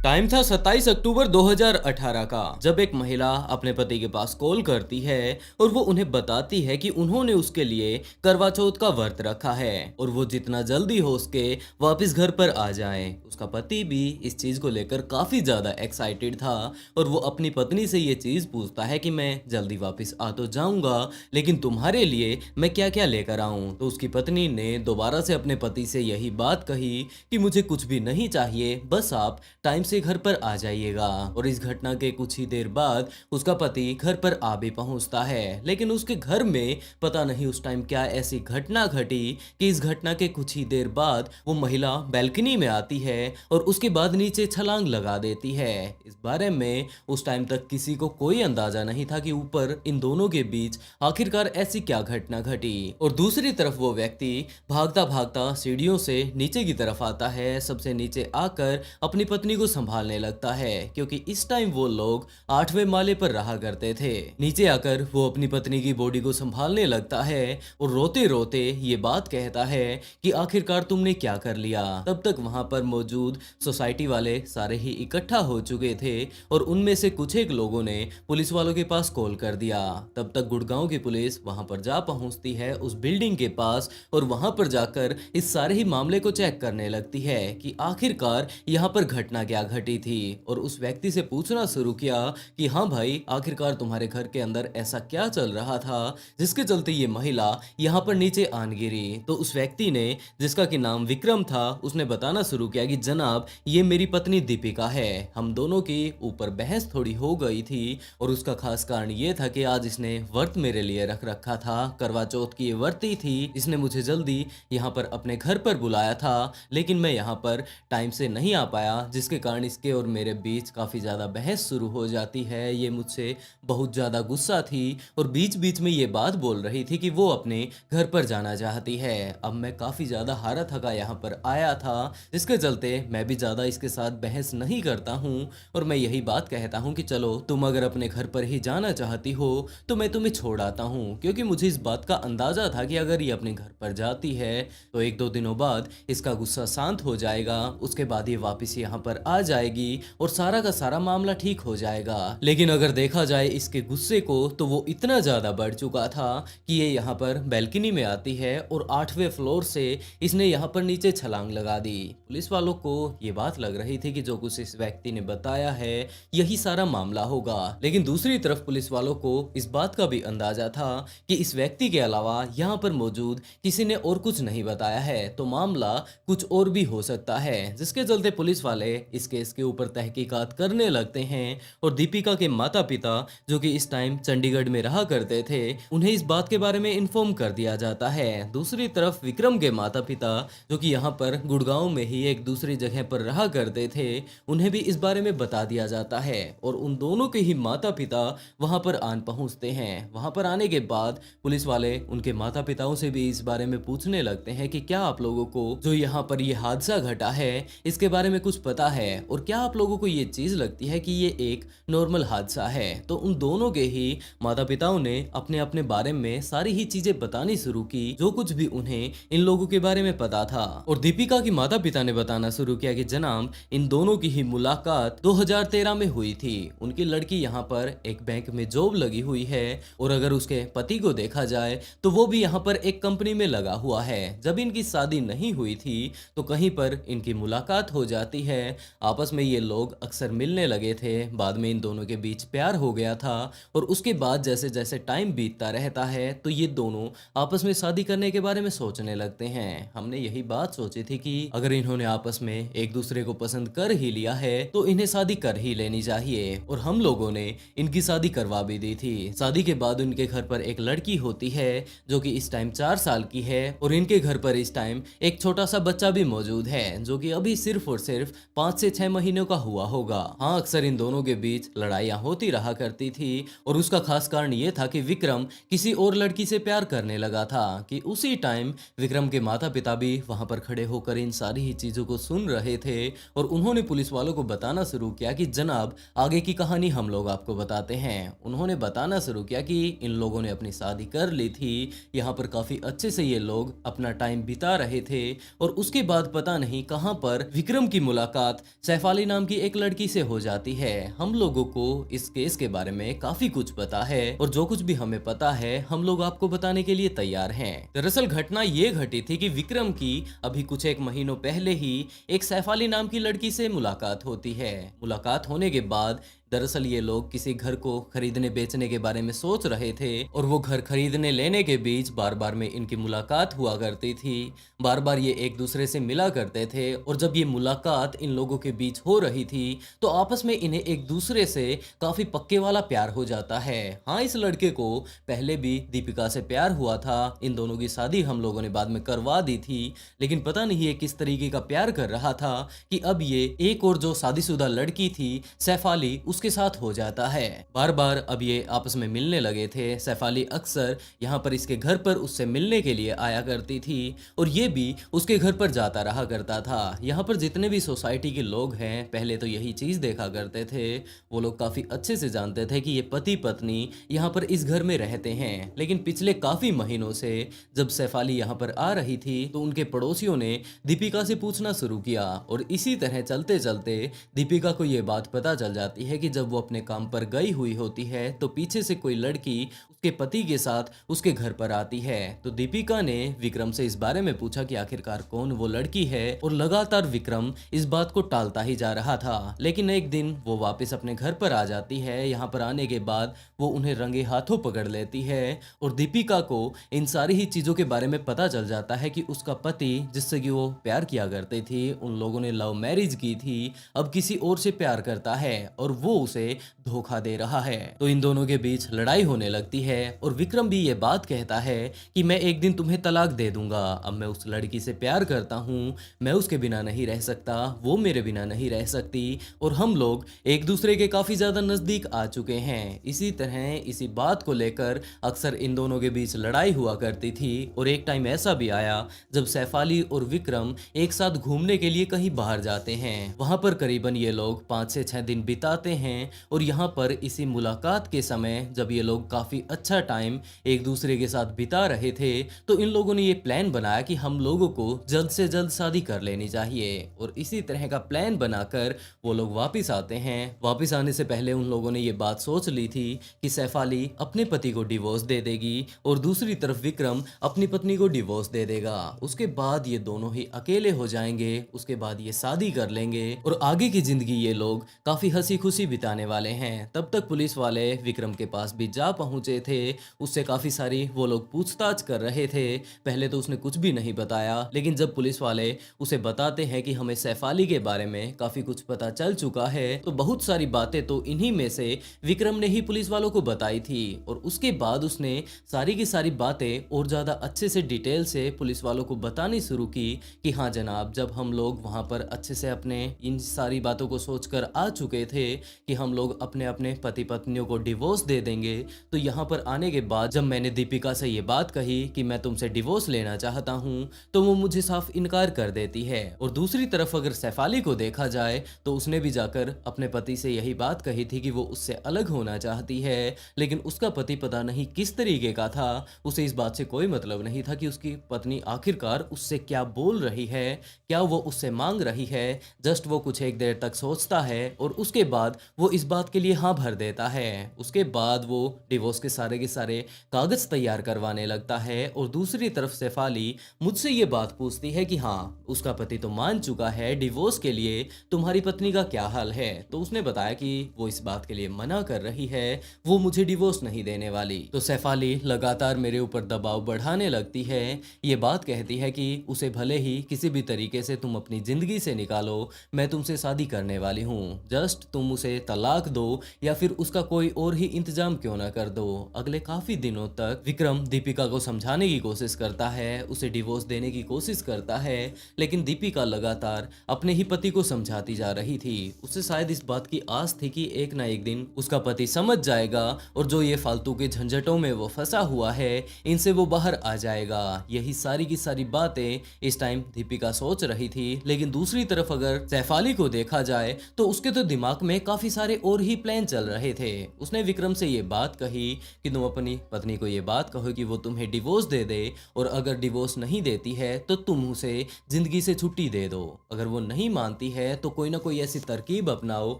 टाइम था 27 अक्टूबर 2018 का, जब एक महिला अपने पति के पास कॉल करती है और वो उन्हें बताती है कि उन्होंने उसके लिए करवा चौथ का व्रत रखा है और वो जितना जल्दी हो सके वापस घर पर आ जाए। उसका पति भी इस चीज को लेकर काफी ज्यादा एक्साइटेड था और वो अपनी पत्नी से ये चीज पूछता है कि मैं जल्दी वापस आ तो जाऊंगा, लेकिन तुम्हारे लिए मैं क्या क्या लेकर आऊं। तो उसकी पत्नी ने दोबारा से अपने पति से यही बात कही कि मुझे कुछ भी नहीं चाहिए, बस आप टाइम से घर पर आ जाइएगा। और इस घटना के कुछ ही देर बाद उसका पति घर पर आ भी पहुंचता है, लेकिन उसके घर में पता नहीं उस टाइम क्या ऐसी घटना घटी कि इस घटना के कुछ ही देर बाद वो महिला बैल्कनी में आती है और उसके बाद नीचे छलांग लगा देती है। इस बारे में उस टाइम तक किसी को कोई अंदाजा नहीं था कि ऊपर इन दोनों के बीच आखिरकार ऐसी क्या घटना घटी। और दूसरी तरफ वो व्यक्ति भागता भागता सीढ़ियों से नीचे की तरफ आता है, सबसे नीचे आकर अपनी पत्नी को संभालने लगता है, क्योंकि इस टाइम वो लोग 8वें माले पर रहा करते थे। नीचे आकर वो अपनी पत्नी की बॉडी को संभालने लगता है और रोते रोते ये बात कहता है कि आखिरकार तुमने क्या कर लिया। तब तक वहां पर मौजूद सोसाइटी वाले सारे ही इकट्ठा हो चुके थे और उनमें से कुछ एक लोगों ने पुलिस वालों के पास कॉल कर दिया। तब तक गुड़गांव की पुलिस वहां पर जा पहुंचती है उस बिल्डिंग के पास और वहां पर जाकर इस सारे ही मामले को चेक करने लगती है कि आखिरकार यहाँ पर घटना क्या घटी थी। और उस व्यक्ति से पूछना शुरू किया कि हाँ भाई, आखिरकार तुम्हारे घर के अंदर ऐसा क्या चल रहा था जिसके चलते ये महिला यहाँ पर नीचे आन गिरी। तो उस व्यक्ति ने, जिसका कि नाम विक्रम था, उसने बताना शुरू किया कि जनाब ये मेरी पत्नी दीपिका है, हम दोनों की ऊपर बहस थोड़ी हो गई थी और उसका खास कारण ये था कि आज इसने व्रत मेरे लिए रख रखा था, करवा चौथ की ये व्रती थी। इसने मुझे जल्दी यहाँ पर अपने घर पर बुलाया था, लेकिन मैं यहाँ पर टाइम से नहीं आ पाया, जिसके कारण दौरान इसके और मेरे बीच काफ़ी ज़्यादा बहस शुरू हो जाती है। ये मुझसे बहुत ज़्यादा गुस्सा थी और बीच बीच में ये बात बोल रही थी कि वो अपने घर पर जाना चाहती है। अब मैं काफ़ी ज़्यादा हारा थका यहाँ पर आया था, जिसके चलते मैं भी ज़्यादा इसके साथ बहस नहीं करता हूँ और मैं यही बात कहता हूँ कि चलो तुम अगर अपने घर पर ही जाना चाहती हो तो मैं तुम्हें छोड़ आता हूँ, क्योंकि मुझे इस बात का अंदाज़ा था कि अगर ये अपने घर पर जाती है तो एक दो दिनों बाद इसका गुस्सा शांत हो जाएगा, उसके बाद ये वापस यहाँ पर आ जाएगी और सारा का सारा मामला ठीक हो जाएगा। लेकिन अगर देखा जाए इसके गुस्से को तो वो इतना ज़्यादा बढ़ चुका था कि ये यहाँ पर बैल्कनी में आती है और 8वें फ्लोर से इसने यहाँ पर नीचे छलांग लगा दी। पुलिस वालों को ये बात लग रही थी कि जो कुछ इस व्यक्ति ने बताया है यही सारा मामला होगा, लेकिन दूसरी तरफ पुलिस वालों को इस बात का भी अंदाजा था कि इस व्यक्ति के अलावा यहाँ पर मौजूद किसी ने और कुछ नहीं बताया है, तो मामला कुछ और भी हो सकता है, जिसके चलते पुलिस वाले इस केस के ऊपर तहकीकात करने लगते हैं और दीपिका के माता पिता जो कि इस टाइम चंडीगढ़ में रहा करते थे उन्हें इस बात के बारे में इन्फॉर्म कर दिया जाता है। दूसरी तरफ विक्रम के माता पिता जो कि यहाँ पर गुड़गांव में ही एक दूसरी जगह पर रहा करते थे उन्हें भी इस बारे में बता दिया जाता है और उन दोनों के ही माता पिता वहां पर आन पहुंचते हैं। वहां पर आने के बाद पुलिस वाले उनके माता पिताओं से भी इस बारे में पूछने लगते हैं कि क्या आप लोगों को जो यहाँ पर ये हादसा घटा है इसके बारे में कुछ पता है और क्या आप लोगों को ये चीज लगती है कि ये एक नॉर्मल हादसा है। तो उन दोनों के ही माता पिताओं ने अपने अपने बारे में सारी ही चीजें बतानी शुरू की जो कुछ भी उन्हें इन लोगों के बारे में पता था। और दीपिका की माता पिता ने बताना शुरू किया कि जनाब इन दोनों की ही मुलाकात 2013 में हुई थी। उनकी लड़की यहाँ पर एक बैंक में जॉब लगी हुई है और अगर उसके पति को देखा जाए तो वो भी यहाँ पर एक कंपनी में लगा हुआ है। जब इनकी शादी नहीं हुई थी तो कहीं पर इनकी मुलाकात हो जाती है, आपस में ये लोग अक्सर मिलने लगे थे, बाद में इन दोनों के बीच प्यार हो गया था और उसके बाद जैसे जैसे टाइम बीतता रहता है तो ये दोनों आपस में शादी करने के बारे में सोचने लगते हैं। हमने यही बात सोची थी कि अगर इन्होंने आपस में एक दूसरे को पसंद कर ही लिया है तो इन्हें शादी कर ही लेनी चाहिए और हम लोगों ने इनकी शादी करवा भी दी थी। शादी के बाद उनके घर पर एक लड़की होती है जो कि इस टाइम 4 साल की है और इनके घर पर इस टाइम एक छोटा सा बच्चा भी मौजूद है जो कि अभी सिर्फ और सिर्फ 5 से 6 महीनों का हुआ होगा। हाँ, अक्सर इन दोनों के बीच लड़ाइयाँ होती रहा करती थी और उसका खास कारण ये था कि विक्रम किसी और लड़की से प्यार करने लगा था कि उसी टाइम विक्रम के माता पिता भी वहां पर खड़े होकर इन सारी ही चीजों को सुन रहे थे और उन्होंने पुलिस वालों को बताना शुरू किया कि जनाब आगे की कहानी हम लोग आपको बताते हैं। उन्होंने बताना शुरू किया कि इन लोगों ने अपनी शादी कर ली थी, यहाँ पर काफी अच्छे से ये लोग अपना टाइम बिता रहे थे और उसके बाद पता नहीं कहां पर विक्रम की मुलाकात सैफाली नाम की एक लड़की से हो जाती है। हम लोगों को इस केस के बारे में काफी कुछ पता है और जो कुछ भी हमें पता है हम लोग आपको बताने के लिए तैयार हैं। दरअसल घटना ये घटी थी कि विक्रम की अभी कुछ एक महीनों पहले ही एक सैफाली नाम की लड़की से मुलाकात होती है। मुलाकात होने के बाद दरअसल ये लोग किसी घर को खरीदने बेचने के बारे में सोच रहे थे और वो घर खरीदने लेने के बीच बार बार में इनकी मुलाकात हुआ करती थी, बार बार ये एक दूसरे से मिला करते थे और जब ये मुलाकात इन लोगों के बीच हो रही थी तो आपस में इन्हें एक दूसरे से काफी पक्के वाला प्यार हो जाता है। हाँ, इस लड़के को पहले भी दीपिका से प्यार हुआ था, इन दोनों की शादी हम लोगों ने बाद में करवा दी थी, लेकिन पता नहीं ये किस तरीके का प्यार कर रहा था कि अब ये एक और जो शादीशुदा लड़की थी सैफाली उसके साथ हो जाता है। बार बार अब ये आपस में मिलने लगे थे। सैफाली अक्सर यहाँ पर इसके घर पर उससे मिलने के लिए आया करती थी और ये भी उसके घर पर जाता रहा करता था। यहाँ पर जितने भी सोसाइटी के लोग हैं पहले तो यही चीज देखा करते थे, वो लोग काफी अच्छे से जानते थे कि ये पति पत्नी यहाँ पर इस घर में रहते हैं, लेकिन पिछले काफी महीनों से जब सैफाली यहाँ पर आ रही थी तो उनके पड़ोसियों ने दीपिका से पूछना शुरू किया और इसी तरह चलते चलते दीपिका को ये बात पता चल जाती है कि जब वो अपने काम पर गई हुई होती है तो पीछे से कोई लड़की उसके पति के साथ उसके घर पर आती है। तो दीपिका ने विक्रम से इस बारे में पूछा कि आखिरकार कौन वो लड़की है और लगातार विक्रम इस बात को टालता ही जा रहा था, लेकिन एक दिन वो वापस अपने घर पर आ जाती है। यहाँ पर आने के बाद वो उन्हें रंगे हाथों पकड़ लेती है और दीपिका को इन सारी ही चीजों के बारे में पता चल जाता है कि उसका पति जिससे कि वो प्यार किया करती थी, उन लोगों ने लव मैरिज की थी, अब किसी और से प्यार करता है और वो उसे धोखा दे रहा है। तो इन दोनों के बीच लड़ाई होने लगती है और विक्रम भी ये बात कहता है कि मैं एक दिन तुम्हें तलाक दे दूंगा। अब मैं उस लड़की से प्यार करता हूँ, मैं उसके बिना नहीं रह सकता, वो मेरे बिना नहीं रह सकती और हम लोग एक दूसरे के काफी ज्यादा नजदीक आ चुके हैं। इसी तरह इसी बात को लेकर अक्सर इन दोनों के बीच लड़ाई हुआ करती थी और एक टाइम ऐसा भी आया जब सैफ अली और विक्रम एक साथ घूमने के लिए कहीं बाहर जाते हैं। वहां पर करीबन ये लोग 5 से 6 दिन बिताते हैं और यहाँ पर इसी मुलाकात के समय जब ये लोग काफी अच्छा टाइम एक दूसरे के साथ बिता रहे थे तो इन लोगों ने ये प्लान बनाया कि हम लोगों को जल्द से जल्द शादी कर लेनी चाहिए। और इसी तरह का प्लान बनाकर वो लोग वापिस आते हैं। वापिस आने से पहले उन लोगों ने ये बात सोच ली थी कि सैफ अली अपने पति को डिवोर्स दे देगी और दूसरी तरफ विक्रम अपनी पत्नी को डिवोर्स दे देगा। उसके बाद ये दोनों ही अकेले हो जाएंगे, उसके बाद ये शादी कर लेंगे और आगे की जिंदगी ये लोग काफी हंसी खुशी बिताने वाले हैं। तब तक पुलिस वाले विक्रम के पास भी जा पहुंचे थे, उससे काफी सारी वो लोग पूछताछ कर रहे थे। पहले तो उसने कुछ भी नहीं बताया, लेकिन जब पुलिस वाले उसे बताते हैं कि हमें सैफ अली के बारे में काफी कुछ पता चल चुका है, तो बहुत सारी बातें तो इन्हीं में से विक्रम ने ही पुलिस वालों को बताई थी। और उसके बाद उसने सारी की सारी बातें और ज्यादा अच्छे से डिटेल से पुलिस वालों को बतानी शुरू की कि हाँ जनाब, जब हम लोग वहां पर अच्छे से अपने इन सारी बातों को सोचकर आ चुके थे कि हम लोग अपने अपने पति पत्नियों को डिवोर्स दे देंगे, तो यहाँ पर आने के बाद जब मैंने दीपिका से ये बात कही कि मैं तुमसे डिवोर्स लेना चाहता हूँ तो वो मुझे साफ इनकार कर देती है। और दूसरी तरफ अगर सैफ अली को देखा जाए तो उसने भी जाकर अपने पति से यही बात कही थी कि वो उससे अलग होना चाहती है, लेकिन उसका पति पता नहीं किस तरीके का था, उसे इस बात से कोई मतलब नहीं था कि उसकी पत्नी आखिरकार उससे क्या बोल रही है, क्या वो उससे मांग रही है। जस्ट वो कुछ एक देर तक सोचता है और उसके बाद वो इस बात के लिए हाँ भर देता है। उसके बाद वो डिवोर्स के सारे कागज तैयार करवाने लगता है और दूसरी तरफ सैफ अली मुझसे ये बात पूछती है कि हाँ उसका पति तो मान चुका है डिवोर्स के लिए, तुम्हारी पत्नी का क्या हाल है। तो उसने बताया कि वो इस बात के लिए मना कर रही है, वो मुझे डिवोर्स नहीं देने वाली। तो सैफ अली लगातार मेरे ऊपर दबाव बढ़ाने लगती है, ये बात कहती है कि उसे भले ही किसी भी तरीके से तुम अपनी जिंदगी से निकालो, मैं तुमसे शादी करने वाली हूँ, जस्ट तुम उसे तलाक दो या फिर उसका कोई और ही इंतजाम क्यों ना कर दो। अगले काफी दिनों तक विक्रम दीपिका को समझाने की कोशिश करता है, उसे डिवोर्स देने की कोशिश करता है, लेकिन दीपिका लगातार अपने ही पति को समझाती जा रही थी। उसे शायद इस बात की आस थी कि एक ना एक दिन उसका पति समझ जाएगा और जो ये फालतू के झंझटों में वो फंसा हुआ है इनसे वो बाहर आ जाएगा। यही सारी की सारी बातें इस टाइम दीपिका सोच रही थी। लेकिन दूसरी तरफ अगर सैफ अली को देखा जाए तो उसके तो दिमाग में काफी सारे और ही प्लान चल रहे थे। उसने विक्रम से ये बात कही कि तुम अपनी पत्नी को ये बात कहो कि वो तुम्हें डिवोर्स दे दे और अगर डिवोर्स नहीं देती है तो तुम उसे जिंदगी से छुट्टी दे दो। अगर वो नहीं मानती है तो कोई ना कोई ऐसी तरकीब अपनाओ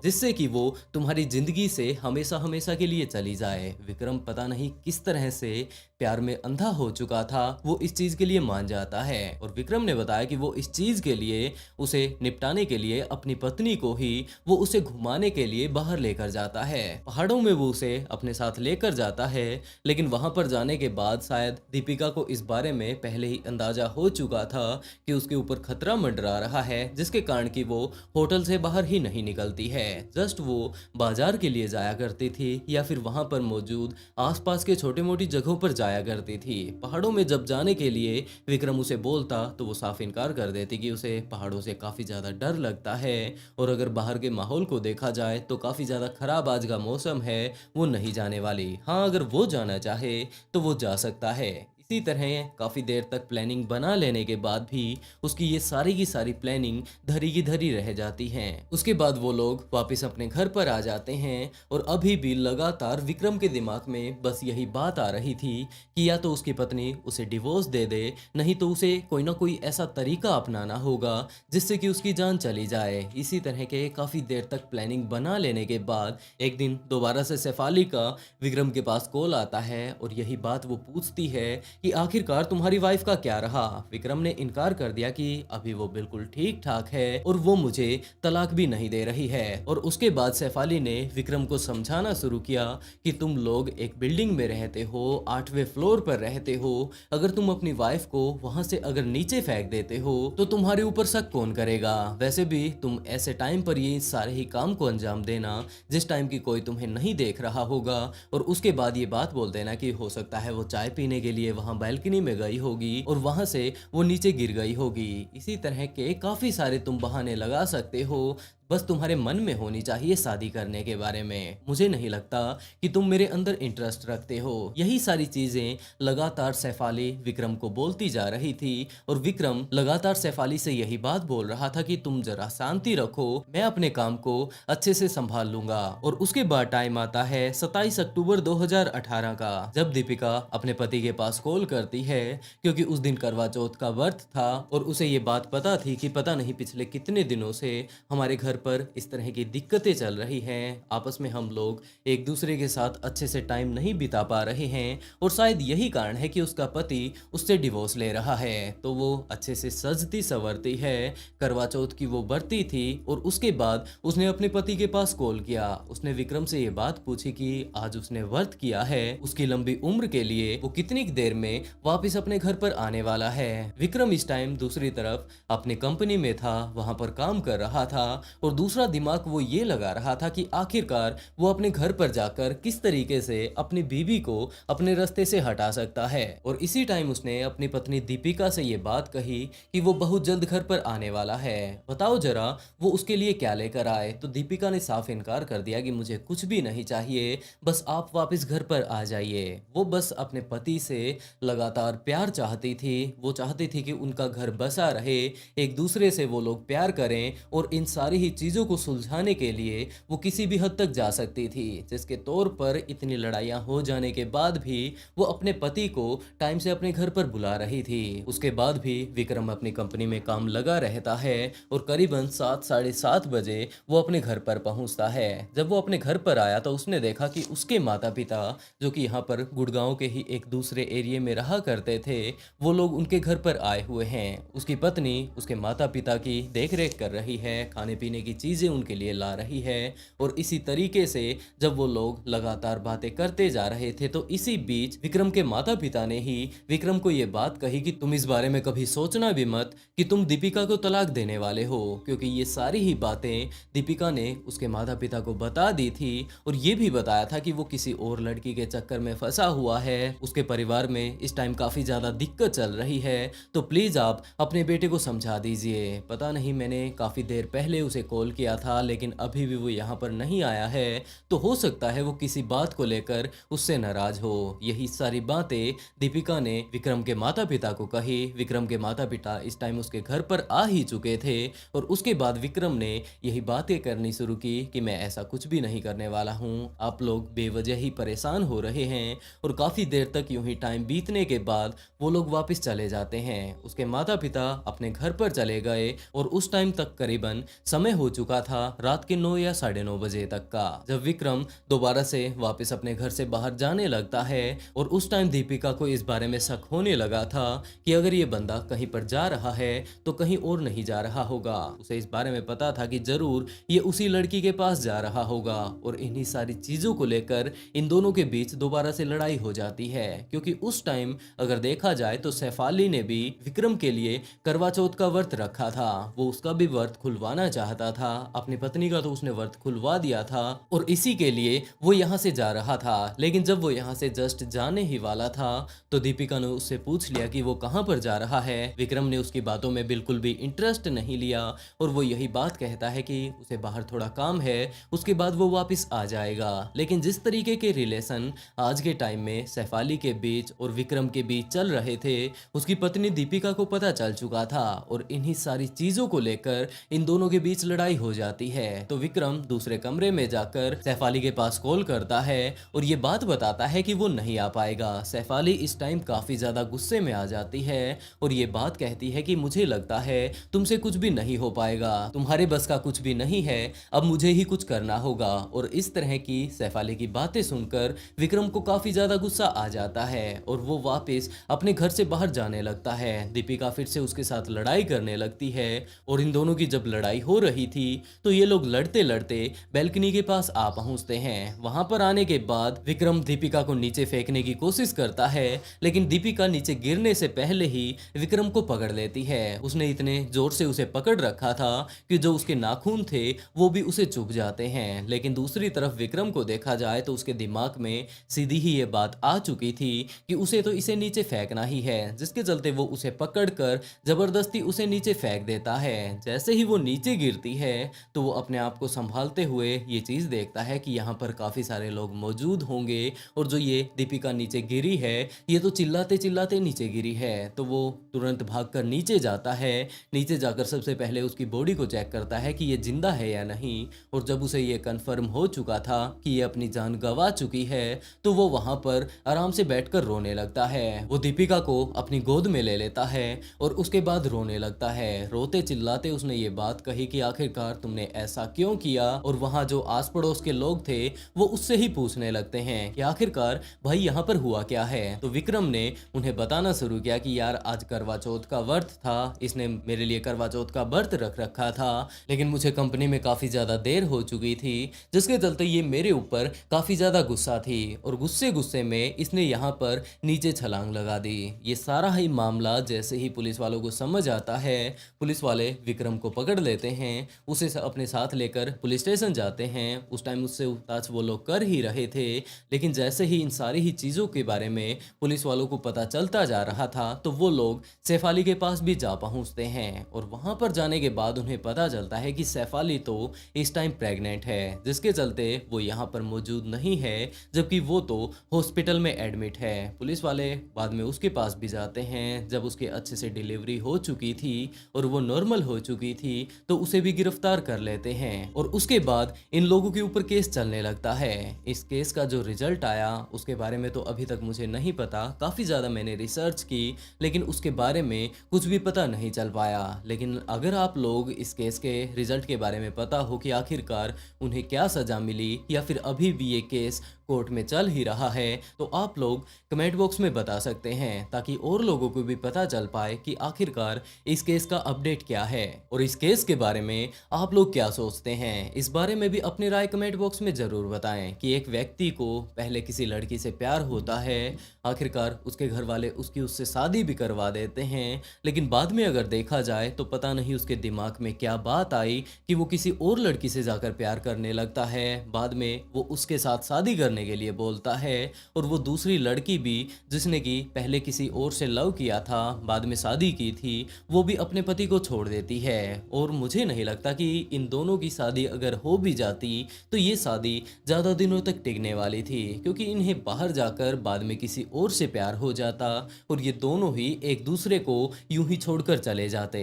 जिससे कि वो तुम्हारी जिंदगी से हमेशा हमेशा के लिए चली जाए। विक्रम पता नहीं किस तरह से प्यार में अंधा हो चुका था, वो इस चीज के लिए मान जाता है और विक्रम ने बताया कि वो इस चीज के लिए उसे निपटाने के लिए अपनी पत्नी को ही वो उसे घुमाने के लिए बाहर लेकर जाता है। पहाड़ों में वो उसे अपने साथ लेकर जाता है, लेकिन वहां पर जाने के बाद शायद दीपिका को इस बारे में पहले ही अंदाजा हो चुका था कि उसके ऊपर खतरा मंडरा रहा है, जिसके कारण कि वो होटल से बाहर ही नहीं निकलती है। जस्ट वो बाजार के लिए जाया करती थी या फिर वहां पर मौजूद आसपास के छोटी मोटी जगहों पर जाया करती थी। पहाड़ों में जब जाने के लिए विक्रम उसे बोलता तो वो साफ इनकार कर देती कि उसे पहाड़ों से काफी ज्यादा डर लगता है और अगर बाहर के माहौल को देखा जाए तो काफी ज्यादा खराब आज का मौसम है, वो नहीं जाने वाली। हाँ, अगर वो जाना चाहे तो वो जा सकता है। इसी तरह काफी देर तक प्लानिंग बना लेने के बाद भी उसकी ये सारी की सारी प्लानिंग धरी की धरी रह जाती है। उसके बाद वो लोग वापस अपने घर पर आ जाते हैं और अभी भी लगातार विक्रम के दिमाग में बस यही बात आ रही थी कि या तो उसकी पत्नी उसे डिवोर्स दे दे, नहीं तो उसे कोई ना कोई ऐसा तरीका अपनाना होगा जिससे कि उसकी जान चली जाए। इसी तरह के काफी देर तक प्लानिंग बना लेने के बाद एक दिन दोबारा से सैफ अली का विक्रम के पास कॉल आता है और यही बात वो पूछती है कि आखिरकार तुम्हारी वाइफ का क्या रहा। विक्रम ने इनकार कर दिया कि अभी वो बिल्कुल ठीक ठाक है और वो मुझे तलाक भी नहीं दे रही है। और उसके बाद सैफाली ने विक्रम को समझाना शुरू किया कि तुम लोग एक बिल्डिंग में रहते हो, 8वें फ्लोर पर रहते हो, अगर तुम अपनी वाइफ को वहां से अगर नीचे फेंक देते हो तो तुम्हारे ऊपर शक कौन करेगा। वैसे भी तुम ऐसे टाइम पर ये सारे ही काम को अंजाम देना जिस टाइम की कोई तुम्हें नहीं देख रहा होगा, और उसके बाद ये बात बोल देना कि हो सकता है वो चाय पीने के लिए वहां बालकनी में गई होगी और वहां से वो नीचे गिर गई होगी। इसी तरह के काफी सारे तुम बहाने लगा सकते हो, बस तुम्हारे मन में होनी चाहिए शादी करने के बारे में। मुझे नहीं लगता कि तुम मेरे अंदर इंटरेस्ट रखते हो। यही सारी चीजें लगातार सैफाली विक्रम को बोलती जा रही थी और विक्रम लगातार सैफाली से यही बात बोल रहा था कि तुम जरा शांति रखो, मैं अपने काम को अच्छे से संभाल लूंगा। और उसके बाद टाइम आता है 27 अक्टूबर 2018 का, जब दीपिका अपने पति के पास कॉल करती है क्योंकि उस दिन करवा चौथ का व्रत था और उसे ये बात पता थी कि पता नहीं पिछले कितने दिनों से हमारे घर पर इस तरह की दिक्कतें चल रही हैं, आपस में हम लोग एक दूसरे के साथ अच्छे से टाइम नहीं बिता पा रहे हैं और शायद यही कारण है कि उसका पति उससे डिवोर्स ले रहा है। तो वो अच्छे से सजती संवरती है, करवा चौथ की वो बरती थी और उसके बाद उसने अपने पति के पास कॉल किया। उसने विक्रम से ये बात पूछी कि आज उसने व्रत किया है, उसकी लंबी उम्र के लिए वो कितनी देर में वापस अपने घर पर आने वाला है। विक्रम इस टाइम दूसरी तरफ अपनी कंपनी में था, वहां पर काम कर रहा था और दूसरा दिमाग वो ये लगा रहा था कि आखिरकार वो अपने घर पर जाकर किस तरीके से अपनी बीवी को अपने रास्ते से हटा सकता है। और इसी टाइम उसने अपनी पत्नी दीपिका से ये बात कही कि वो बहुत जल्द घर पर आने वाला है, बताओ जरा वो उसके लिए क्या लेकर आए। तो दीपिका ने साफ इनकार कर दिया कि मुझे कुछ भी नहीं चाहिए, बस आप वापस घर पर आ जाइए। वो बस अपने पति से लगातार प्यार चाहती थी, वो चाहती थी कि उनका घर बसा रहे, एक दूसरे से वो लोग प्यार करें और इन सारी ही चीजों को सुलझाने के लिए वो किसी भी हद तक जा सकती थी। जिसके तौर पर इतनी लड़ाइयां हो जाने के बाद भी वो अपने पति को टाइम से अपने घर पर बुला रही थी। उसके बाद भी विक्रम अपनी कंपनी में काम लगा रहता है और करीबन 7 साढ़े 7 बजे वो अपने घर पर पहुंचता है। जब वो अपने घर पर आया तो उसने देखा कि उसके माता पिता, जो कि यहाँ पर गुड़गांव के ही एक दूसरे एरिया में रहा करते थे, वो लोग उनके घर पर आए हुए हैं। उसकी पत्नी उसके माता पिता की देख रेख कर रही है, खाने पीने की चीजें उनके लिए ला रही है। और इसी तरीके से जब वो लोग लगातार बातें करते जा रहे थे तो इसी बीच विक्रम के माता पिता ने ही विक्रम को ये बात कही कि तुम इस बारे में कभी सोचना भी मत कि तुम दीपिका को तलाक देने वाले हो, क्योंकि ये सारी ही बातें दीपिका ने उसके माता पिता को बता दी थी और ये भी बताया था कि वो किसी और लड़की के चक्कर में फंसा हुआ है, उसके परिवार में इस टाइम काफी ज्यादा दिक्कत चल रही है, तो प्लीज आप अपने बेटे को समझा दीजिए। पता नहीं मैंने काफी देर पहले उसे कॉल किया था लेकिन अभी भी वो यहाँ पर नहीं आया है, तो हो सकता है वो किसी बात को लेकर उससे नाराज हो। यही सारी बातें दीपिका ने विक्रम के माता पिता को कही। विक्रम के माता पिता इस टाइम उसके घर पर आ ही चुके थे और उसके बाद विक्रम ने यही बातें करनी शुरू की कि मैं ऐसा कुछ भी नहीं करने वाला हूँ, आप लोग बेवजह ही परेशान हो रहे हैं। और काफी देर तक यूं ही टाइम बीतने के बाद वो लोग वापस चले जाते हैं। उसके माता पिता अपने घर पर चले गए और उस टाइम तक करीबन समय हो चुका था रात के 9 या 9:30 बजे तक का, जब विक्रम दोबारा से वापस अपने घर से बाहर जाने लगता है। और उस टाइम दीपिका को इस बारे में शक होने लगा था कि अगर ये बंदा कहीं पर जा रहा है तो कहीं और नहीं जा रहा होगा। उसे इस बारे में पता था कि जरूर ये उसी लड़की के पास जा रहा होगा और इन्हीं सारी चीजों को लेकर इन दोनों के बीच दोबारा से लड़ाई हो जाती है। क्योंकि उस टाइम अगर देखा जाए तो सैफाली ने भी विक्रम के लिए करवा चौथ का व्रत रखा था, वो उसका भी व्रत खुलवाना चाहता था, अपनी पत्नी का तो उसने व्रत खुलवा दिया था और इसी के लिए वो यहाँ से जा रहा था। लेकिन जब वो यहाँ से जस्ट जाने ही वाला था तो दीपिका ने उससे पूछ लिया कि वो कहाँ पर जा रहा है। विक्रम ने उसकी बातों में बिल्कुल भी इंटरेस्ट नहीं लिया और वो यही बात कहता है कि उसे बाहर थोड़ा काम है, उसके बाद वो वापस आ जाएगा। लेकिन जिस तरीके के रिलेशन आज के टाइम में सैफाली के बीच और विक्रम के बीच चल रहे थे, उसकी पत्नी दीपिका को पता चल चुका था और इन्हीं सारी चीजों को लेकर इन दोनों के बीच लड़ाई लड़ाई हो जाती है। तो विक्रम दूसरे कमरे में जाकर सैफाली के पास कॉल करता है और ये बात बताता है कि वो नहीं आ पाएगा। सैफाली इस टाइम काफी ज्यादा गुस्से में आ जाती है और ये बात कहती है कि मुझे लगता है तुमसे कुछ भी नहीं हो पाएगा, तुम्हारे बस का कुछ भी नहीं है, अब मुझे ही कुछ करना होगा। और इस तरह की सैफाली की बातें सुनकर विक्रम को काफी ज्यादा गुस्सा आ जाता है और वो वापस अपने घर से बाहर जाने लगता है। दीपिका फिर से उसके साथ लड़ाई करने लगती है और इन दोनों की जब लड़ाई हो रही थी तो ये लोग लड़ते लड़ते बैल्कनी के पास आ पहुंचते हैं। वहां पर आने के बाद विक्रम दीपिका को नीचे फेंकने की कोशिश करता है, लेकिन दीपिका नीचे गिरने से पहले ही विक्रम को पकड़ लेती है। उसने इतने जोर से उसे पकड़ रखा था कि जो उसके नाखून थे वो भी उसे चुभ जाते हैं। लेकिन दूसरी तरफ विक्रम को देखा जाए तो उसके दिमाग में सीधी ही ये बात आ चुकी थी कि उसे तो इसे नीचे फेंकना ही है, जिसके चलते वो उसे पकड़कर जबरदस्ती उसे नीचे फेंक देता है। जैसे ही वो नीचे गिरती है तो वो अपने आप को संभालते हुए ये चीज देखता है कि यहाँ पर काफी सारे लोग मौजूद होंगे और जो ये दीपिका नीचे गिरी है ये तो चिल्लाते चिल्लाते नीचे गिरी है। तो वो तुरंत भागकर नीचे जाता है। नीचे जाकर सबसे पहले उसकी बॉडी को चेक करता है कि ये जिंदा है या नहीं, और जब उसे ये कंफर्म हो चुका था कि ये अपनी जान गंवा चुकी है तो वो वहां पर आराम से बैठकर रोने लगता है। वो दीपिका को अपनी गोद में ले लेता है और उसके बाद रोने लगता है। रोते चिल्लाते उसने ये बात कही कि आखिरकार तुमने ऐसा क्यों किया, और वहां जो आस पड़ोस के लोग थे वो उससे ही पूछने लगते हैं कि आखिरकार भाई यहाँ पर हुआ क्या है। तो विक्रम ने उन्हें बताना शुरू किया कि यार आज करवा चौथ का व्रत था, इसने मेरे लिए करवा चौथ का व्रत रख रखा था, लेकिन मुझे कंपनी में काफी ज्यादा देर हो चुकी थी जिसके चलते ये मेरे ऊपर काफी ज्यादा गुस्सा थी और गुस्से गुस्से में इसने यहाँ पर नीचे छलांग लगा दी। ये सारा ही मामला जैसे ही पुलिस वालों को समझ आता है, पुलिस वाले विक्रम को पकड़ लेते हैं, उसे अपने साथ लेकर पुलिस स्टेशन जाते हैं। उस टाइम उससे पूछताछ वो लोग कर ही रहे थे, लेकिन जैसे ही इन सारी ही चीज़ों के बारे में पुलिस वालों को पता चलता जा रहा था तो वो लोग सैफाली के पास भी जा पहुंचते हैं। और वहां पर जाने के बाद उन्हें पता चलता है कि सैफाली तो इस टाइम प्रेग्नेंट है, जिसके चलते वो यहाँ पर मौजूद नहीं है, जबकि वो तो हॉस्पिटल में एडमिट है। पुलिस वाले बाद में उसके पास भी जाते हैं। जब उसके अच्छे से डिलीवरी हो चुकी थी और वो नॉर्मल हो चुकी थी तो उसे भी गिरफ्तार कर लेते हैं और उसके बाद इन लोगों के ऊपर केस चलने लगता है। इस केस का जो रिजल्ट आया उसके बारे में तो अभी तक मुझे नहीं पता, काफ़ी ज़्यादा मैंने रिसर्च की लेकिन उसके बारे में कुछ भी पता नहीं चल पाया। लेकिन अगर आप लोग इस केस के रिजल्ट के बारे में पता हो कि आखिरकार उन्हें क्या सज़ा मिली या फिर अभी भी ये केस कोर्ट में चल ही रहा है तो आप लोग कमेंट बॉक्स में बता सकते हैं ताकि और लोगों को भी पता चल पाए कि आखिरकार इस केस का अपडेट क्या है और इस केस के बारे में आप लोग क्या सोचते हैं। इस बारे में भी अपनी राय कमेंट बॉक्स में ज़रूर बताएं कि एक व्यक्ति को पहले किसी लड़की से प्यार होता है, आखिरकार उसके घर वाले उससे शादी भी करवा देते हैं, लेकिन बाद में अगर देखा जाए तो पता नहीं उसके दिमाग में क्या बात आई कि वो किसी और लड़की से जाकर प्यार करने लगता है। बाद में वो उसके साथ शादी करने के लिए बोलता है और वो दूसरी लड़की भी जिसने कि पहले किसी और से लव किया था, बाद में शादी की थी, वो भी अपने पति को छोड़ देती है। और मुझे नहीं लगता कि इन दोनों की शादी अगर हो भी जाती तो ये शादी ज़्यादा दिनों तक टिकने वाली थी, क्योंकि इन्हें बाहर जाकर बाद में किसी और से प्यार हो जाता और ये दोनों ही एक दूसरे को यूं ही छोड़कर चले जाते।